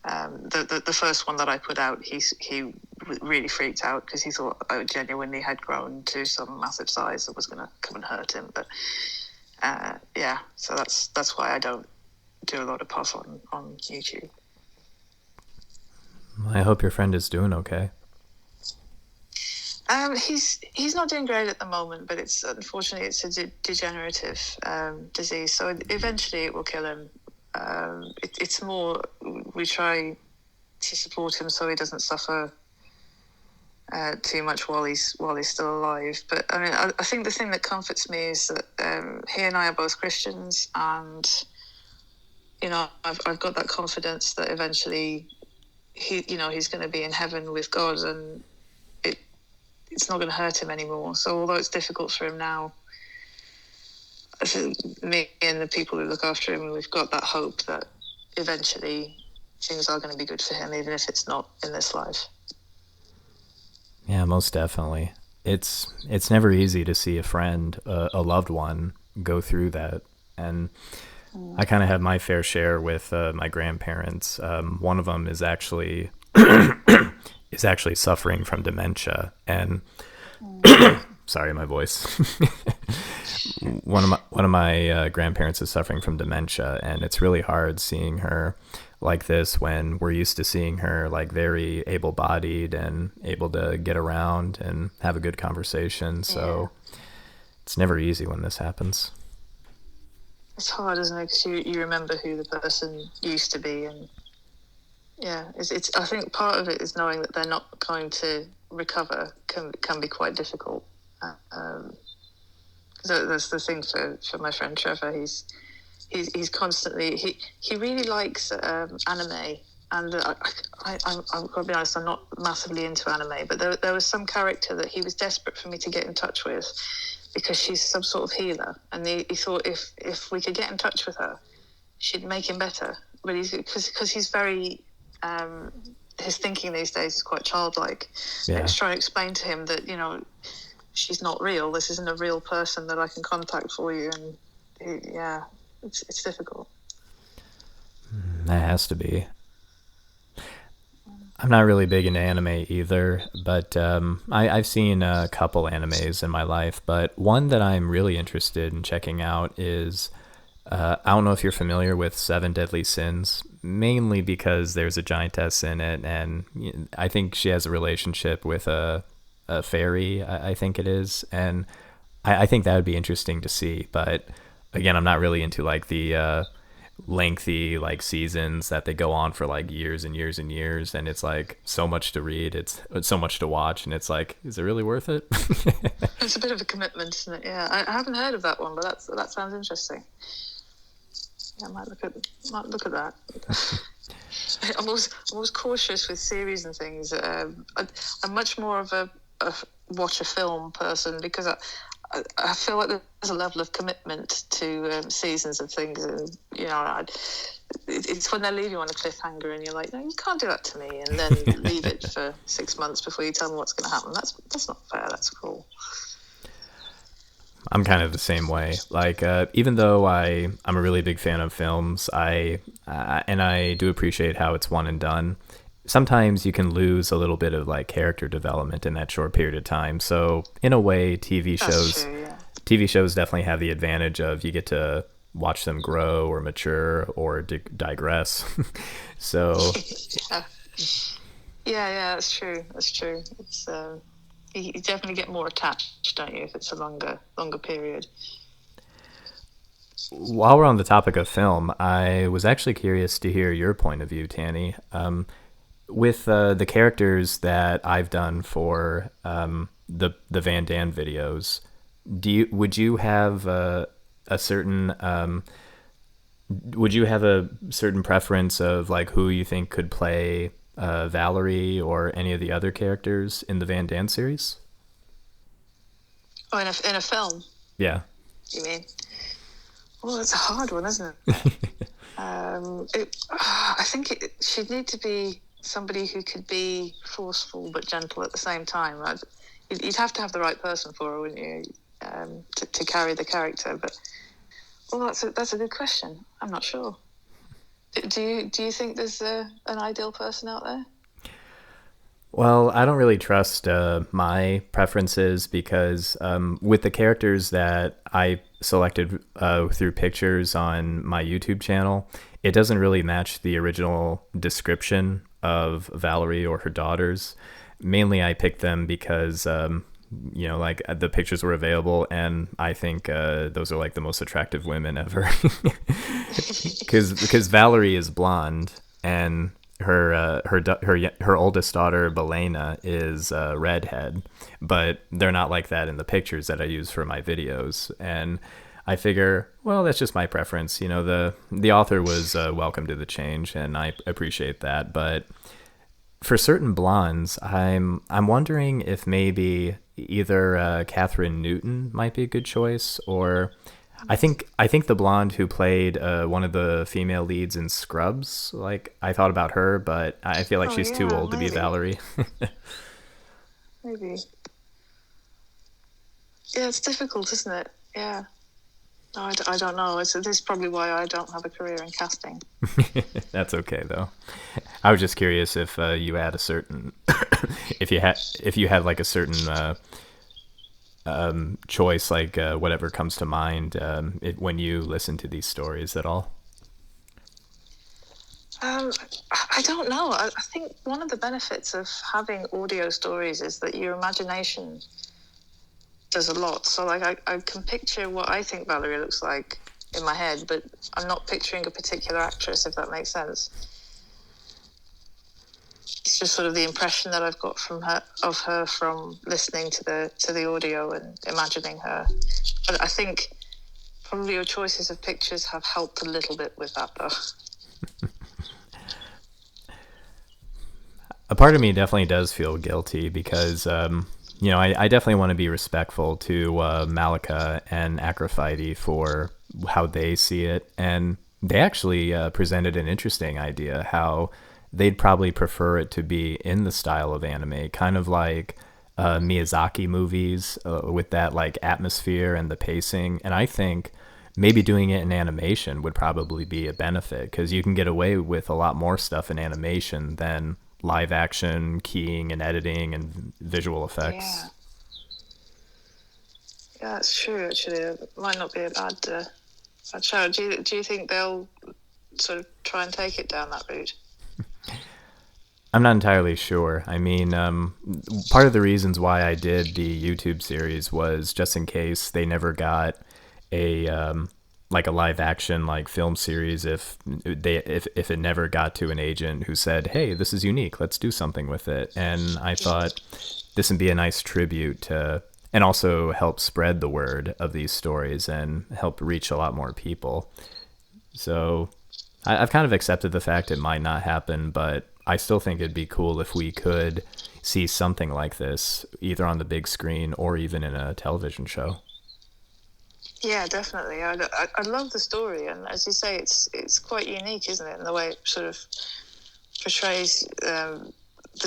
The first one that I put out, he really freaked out because he thought I genuinely had grown to some massive size that was going to come and hurt him. But so that's why I don't do a lot of puff on YouTube. I hope your friend is doing okay. He's not doing great at the moment, but it's unfortunately it's a degenerative disease. So eventually it will kill him. It's more we try to support him so he doesn't suffer too much while he's still alive. But I mean, I think the thing that comforts me is that he and I are both Christians, and I've got that confidence that eventually he's going to be in heaven with God, and it's not going to hurt him anymore. So although it's difficult for him now, I think me and the people who look after him, we've got that hope that eventually things are going to be good for him, even if it's not in this life. Yeah, most definitely. It's never easy to see a friend, a loved one, go through that, and I kind of have my fair share with my grandparents. One of them is actually suffering from dementia, and sorry, my voice. One of my grandparents is suffering from dementia, and it's really hard seeing her like this when we're used to seeing her like very able-bodied and able to get around and have a good conversation. So it's never easy when this happens. It's hard, isn't it? Because you remember who the person used to be, and it's. I think part of it is knowing that they're not going to recover can be quite difficult. That's the thing for my friend Trevor. He's constantly he really likes anime, and I'm going to be honest, I'm not massively into anime, but there was some character that he was desperate for me to get in touch with because she's some sort of healer, and he thought if we could get in touch with her, she'd make him better. But because he's very his thinking these days is quite childlike. I was trying to explain to him that she's not real. This isn't a real person that I can contact for you, and it's difficult. That has to be. I'm not really big into anime either, but I've seen a couple animes in my life. But one that I'm really interested in checking out is, I don't know if you're familiar with Seven Deadly Sins, mainly because there's a giantess in it, and I think she has a relationship with a fairy, I think it is, and I think that would be interesting to see. But again, I'm not really into like the lengthy like seasons that they go on for like years and years and years, and it's like so much to read, it's so much to watch, and it's like, is it really worth it? It's a bit of a commitment, isn't it? Yeah, I haven't heard of that one, but that sounds interesting. Yeah, I might look at that. I'm always cautious with series and things. I'm much more of a watch a film person, because I feel like there's a level of commitment to seasons of things, and it's when they leave you on a cliffhanger and you're like, no, you can't do that to me, and then leave it for 6 months before you tell me what's going to happen. That's not fair. That's cruel. I'm kind of the same way. Like, even though I'm a really big fan of films, and I do appreciate how it's one and done. Sometimes you can lose a little bit of like character development in that short period of time. So in a way, TV shows definitely have the advantage of you get to watch them grow or mature or digress. So yeah, that's true. It's you definitely get more attached, don't you, if it's a longer period. While we're on the topic of film, I was actually curious to hear your point of view, Tanny. With the characters that I've done for the Vandan videos, would you have a certain preference of like who you think could play Valerie or any of the other characters in the Vandan series? Oh, in a film? Yeah. You mean? Well, it's a hard one, isn't it? I think she'd need to be somebody who could be forceful but gentle at the same time. You'd have to have the right person for her, wouldn't you, to carry the character? But that's a good question. I'm not sure. Do you think there's an ideal person out there? Well, I don't really trust my preferences because with the characters that I selected through pictures on my YouTube channel, it doesn't really match the original description of Valerie or her daughters. Mainly, I picked them because, like the pictures were available, and I think those are like the most attractive women ever. Because Valerie is blonde, and her oldest daughter Belena is redhead, but they're not like that in the pictures that I use for my videos. And I figure, well, that's just my preference. The author was welcome to the change, and I appreciate that. But for certain blondes, I'm wondering if maybe either Catherine Newton might be a good choice, or I think the blonde who played one of the female leads in Scrubs. Like I thought about her, but I feel like Oh she's too yeah, old to be Valerie. maybe. Yeah, it's difficult, isn't it? Yeah. No, I don't know. This is probably why I don't have a career in casting. That's okay though. I was just curious if you had a certain if you had like a certain choice, like whatever comes to mind when you listen to these stories at all. Um, I don't know. I think one of the benefits of having audio stories is that your imagination does a lot. So, like, I can picture what I think Valerie looks like in my head, but I'm not picturing a particular actress, if that makes sense. It's just sort of the impression that I've got of her from listening to the audio and imagining her. But I think probably your choices of pictures have helped a little bit with that, though. A part of me definitely does feel guilty because I definitely want to be respectful to Malika and Akrafite for how they see it, and they actually presented an interesting idea how they'd probably prefer it to be in the style of anime, kind of like Miyazaki movies with that like atmosphere and the pacing. And I think maybe doing it in animation would probably be a benefit because you can get away with a lot more stuff in animation than live action keying and editing and visual effects. Yeah. Yeah, that's true, actually. It might not be a bad show. Do you think they'll sort of try and take it down that route? I'm not entirely sure. I mean, part of the reasons why I did the YouTube series was just in case they never got a like a live action like film series if it never got to an agent who said, "Hey, this is unique. Let's do something with it." And I thought this would be a nice tribute to and also help spread the word of these stories and help reach a lot more people. So I've kind of accepted the fact it might not happen, but I still think it'd be cool if we could see something like this either on the big screen or even in a television show. Yeah, definitely. I love the story, and as you say, it's quite unique, isn't it, in the way it sort of portrays the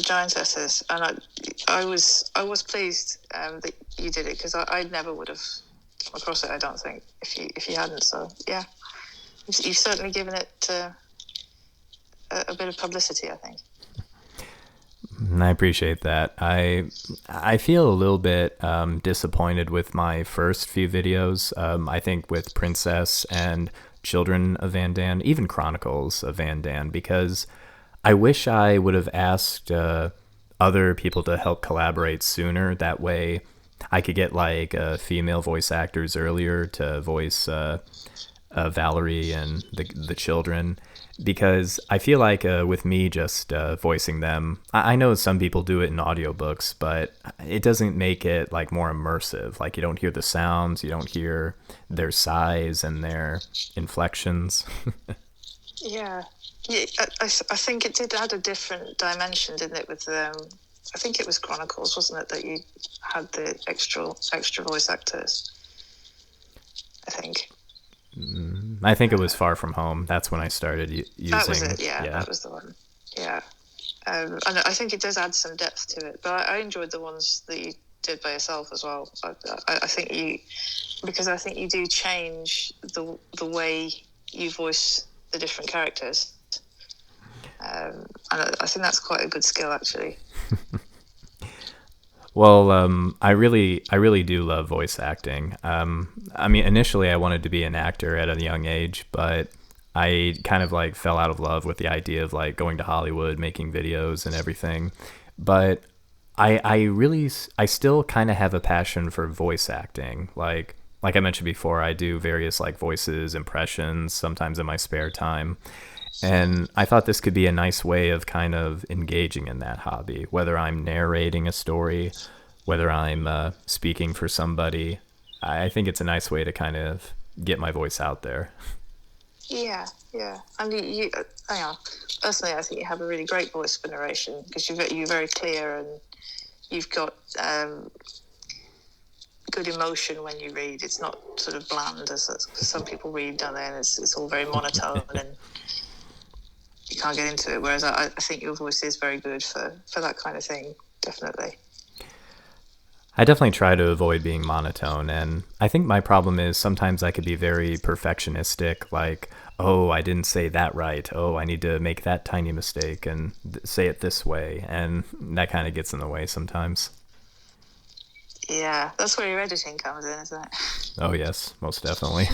giantesses. And I was pleased that you did it because I never would have come across it. I don't think if you hadn't. So yeah, you've certainly given it a bit of publicity, I think. I appreciate that. I feel a little bit disappointed with my first few videos. I think with Princess and Children of Vandan, even Chronicles of Vandan, because I wish I would have asked other people to help collaborate sooner. That way, I could get like female voice actors earlier to voice Valerie and the children, because I feel like with me just voicing them, I know some people do it in audiobooks, but it doesn't make it like more immersive. Like you don't hear the sounds, you don't hear their sighs and their inflections. Yeah, I think it did add a different dimension, didn't it? With I think it was Chronicles, wasn't it, that you had the extra voice actors? I think. I think it was Far From Home. That's when I started using. That was it. Yeah, that was the one. Yeah, and I think it does add some depth to it. But I enjoyed the ones that you did by yourself as well. I think because I think you do change the way you voice the different characters, and I think that's quite a good skill, actually. Well, I really do love voice acting. I mean, initially I wanted to be an actor at a young age, but I kind of like fell out of love with the idea of like going to Hollywood, making videos and everything. But I still kind of have a passion for voice acting. Like I mentioned before, I do various like voices, impressions, sometimes in my spare time. And I thought this could be a nice way of kind of engaging in that hobby, whether I'm narrating a story, whether I'm speaking for somebody. I think it's a nice way to kind of get my voice out there. Yeah, yeah. And hang on. Personally, I think you have a really great voice for narration because you're very clear and you've got good emotion when you read. It's not sort of bland as some people read, don't they? And it's all very monotone and you can't get into it. Whereas I think your voice is very good for that kind of thing. Definitely. I definitely try to avoid being monotone, and I think my problem is sometimes I could be very perfectionistic, like, oh, I didn't say that right. Oh, I need to make that tiny mistake and say it this way, and that kind of gets in the way sometimes. Yeah, that's where your editing comes in, isn't it? Oh, yes, most definitely.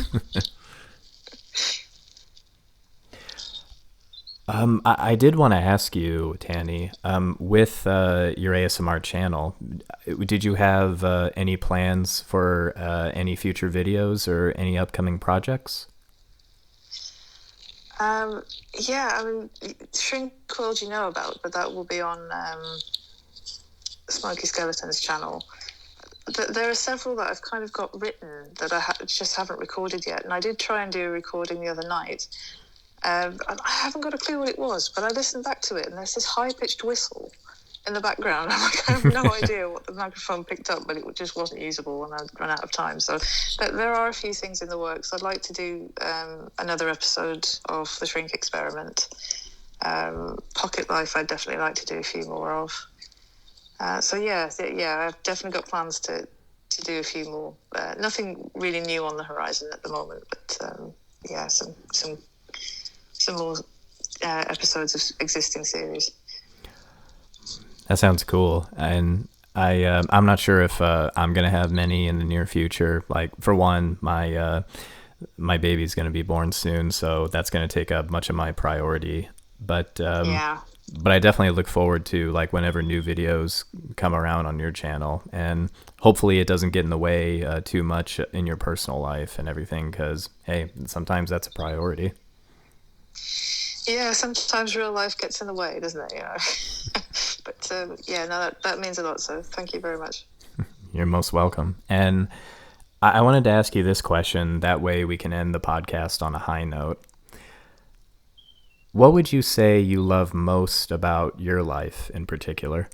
I did want to ask you, Tanny, with your ASMR channel, did you have any plans for any future videos or any upcoming projects? Um, yeah, I mean, Shrink World you know about, but that will be on Smoky Skeleton's channel. There are several that I've kind of got written that I just haven't recorded yet, and I did try and do a recording the other night. I haven't got a clue what it was, but I listened back to it, and there's this high-pitched whistle in the background. I'm like, I have no idea what the microphone picked up, but it just wasn't usable, and I'd run out of time. So there are a few things in the works. I'd like to do another episode of the Shrink Experiment. Pocket Life, I'd definitely like to do a few more of. So yeah, I've definitely got plans to do a few more. Nothing really new on the horizon at the moment, but yeah, some more episodes of existing series. That sounds cool, and I'm not sure if I'm gonna have many in the near future. Like for one, my baby's gonna be born soon, so that's gonna take up much of my priority. But Yeah. but I definitely look forward to like whenever new videos come around on your channel, and hopefully it doesn't get in the way too much in your personal life and everything. Because hey, sometimes that's a priority. Yeah, sometimes real life gets in the way, doesn't it? You know. But yeah, no, that means a lot. So thank you very much. You're most welcome. And I wanted to ask you this question. That way we can end the podcast on a high note. What would you say you love most about your life in particular?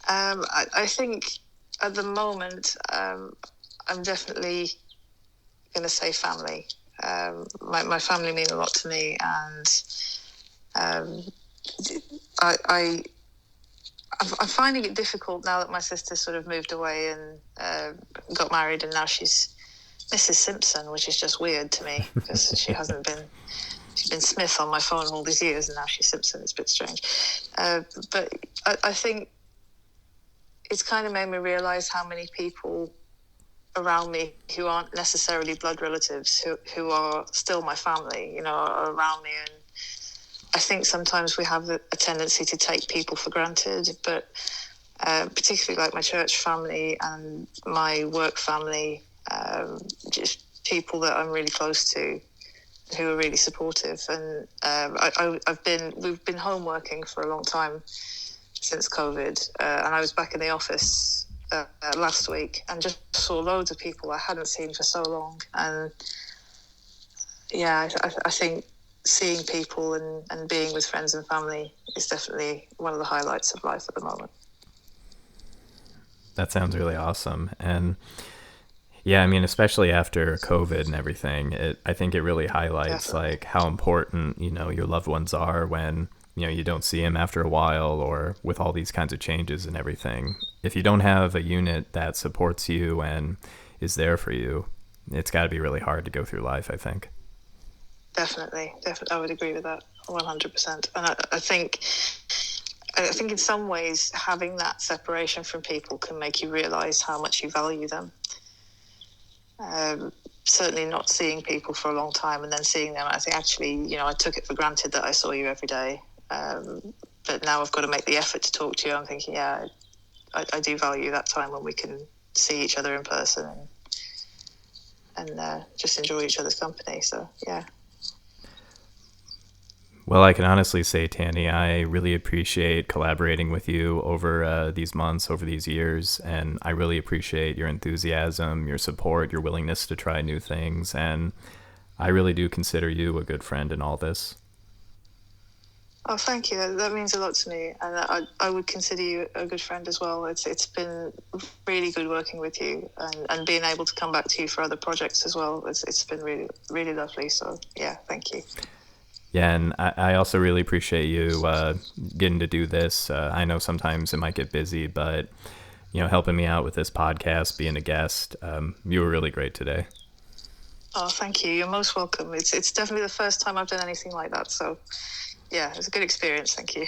I think at the moment, I'm definitely going to say family. My family mean a lot to me, and um, I'm finding it difficult now that my sister sort of moved away and got married, and now she's Mrs. Simpson, which is just weird to me because she's been Smith on my phone all these years, and now she's Simpson. It's a bit strange, but I think it's kind of made me realise how many people around me who aren't necessarily blood relatives who are still my family, you know, are around me. And I think sometimes we have a tendency to take people for granted, but particularly like my church family and my work family, just people that I'm really close to who are really supportive. And we've been home working for a long time since COVID, and I was back in the office last week and just saw loads of people I hadn't seen for so long. And yeah, I think seeing people and being with friends and family is definitely one of the highlights of life at the moment. That sounds really awesome. And yeah, I mean, especially after COVID and everything, I think it really highlights Definitely. like how important, your loved ones are when, you don't see them after a while or with all these kinds of changes and everything. If you don't have a unit that supports you and is there for you, it's got to be really hard to go through life, I think. Definitely, I would agree with that 100%. And I think in some ways having that separation from people can make you realise how much you value them. Certainly not seeing people for a long time and then seeing them, I think actually, I took it for granted that I saw you every day. But now I've got to make the effort to talk to you. I'm thinking, yeah, I do value that time when we can see each other in person and just enjoy each other's company. So, yeah. Well, I can honestly say, Tanny, I really appreciate collaborating with you over these months, over these years, and I really appreciate your enthusiasm, your support, your willingness to try new things, and I really do consider you a good friend in all this. Oh, thank you. That means a lot to me, and I would consider you a good friend as well. It's been really good working with you, and being able to come back to you for other projects as well. It's been really really lovely. So yeah, thank you. Yeah, and I also really appreciate you getting to do this. I know sometimes it might get busy, but helping me out with this podcast, being a guest, you were really great today. Oh, thank you. You're most welcome. It's definitely the first time I've done anything like that. So yeah, it was a good experience. Thank you.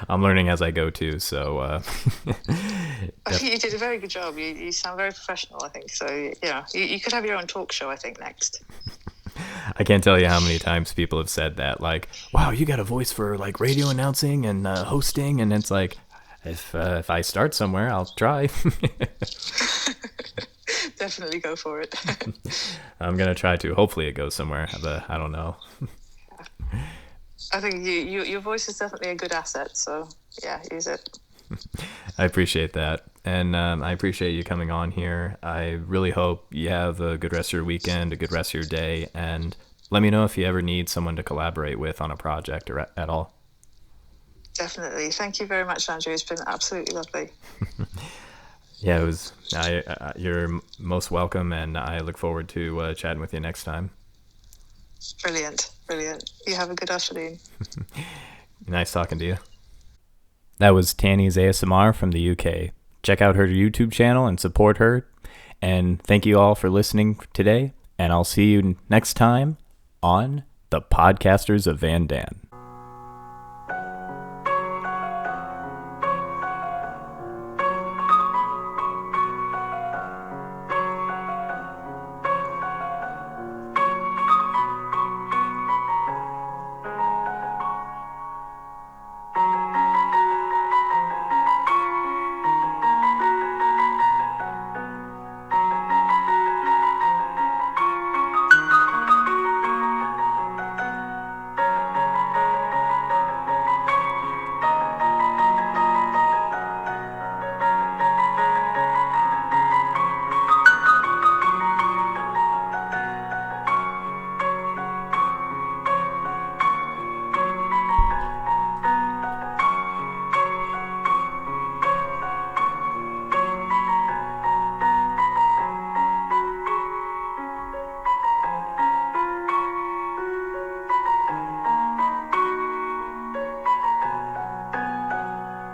I'm learning as I go too, so I think you did a very good job. You sound very professional, I think. So yeah, you could have your own talk show, I think, next. I can't tell you how many times people have said that, like, wow, you got a voice for like radio announcing and hosting, and it's like, if I start somewhere, I'll try. Definitely go for it. I'm gonna try to. Hopefully, it goes somewhere, but I don't know. I think your voice is definitely a good asset. So yeah, use it. I appreciate that, and I appreciate you coming on here. I really hope you have a good rest of your weekend, a good rest of your day, and let me know if you ever need someone to collaborate with on a project or at all. Definitely. Thank you very much, Andrew. It's been absolutely lovely. Yeah, it was. You're most welcome, and I look forward to chatting with you next time. Brilliant. Brilliant. You have a good afternoon. Nice talking to you. That was Tanny's ASMR from the UK. Check out her YouTube channel and support her. And thank you all for listening today. And I'll see you next time on the Podcasters of Vandan.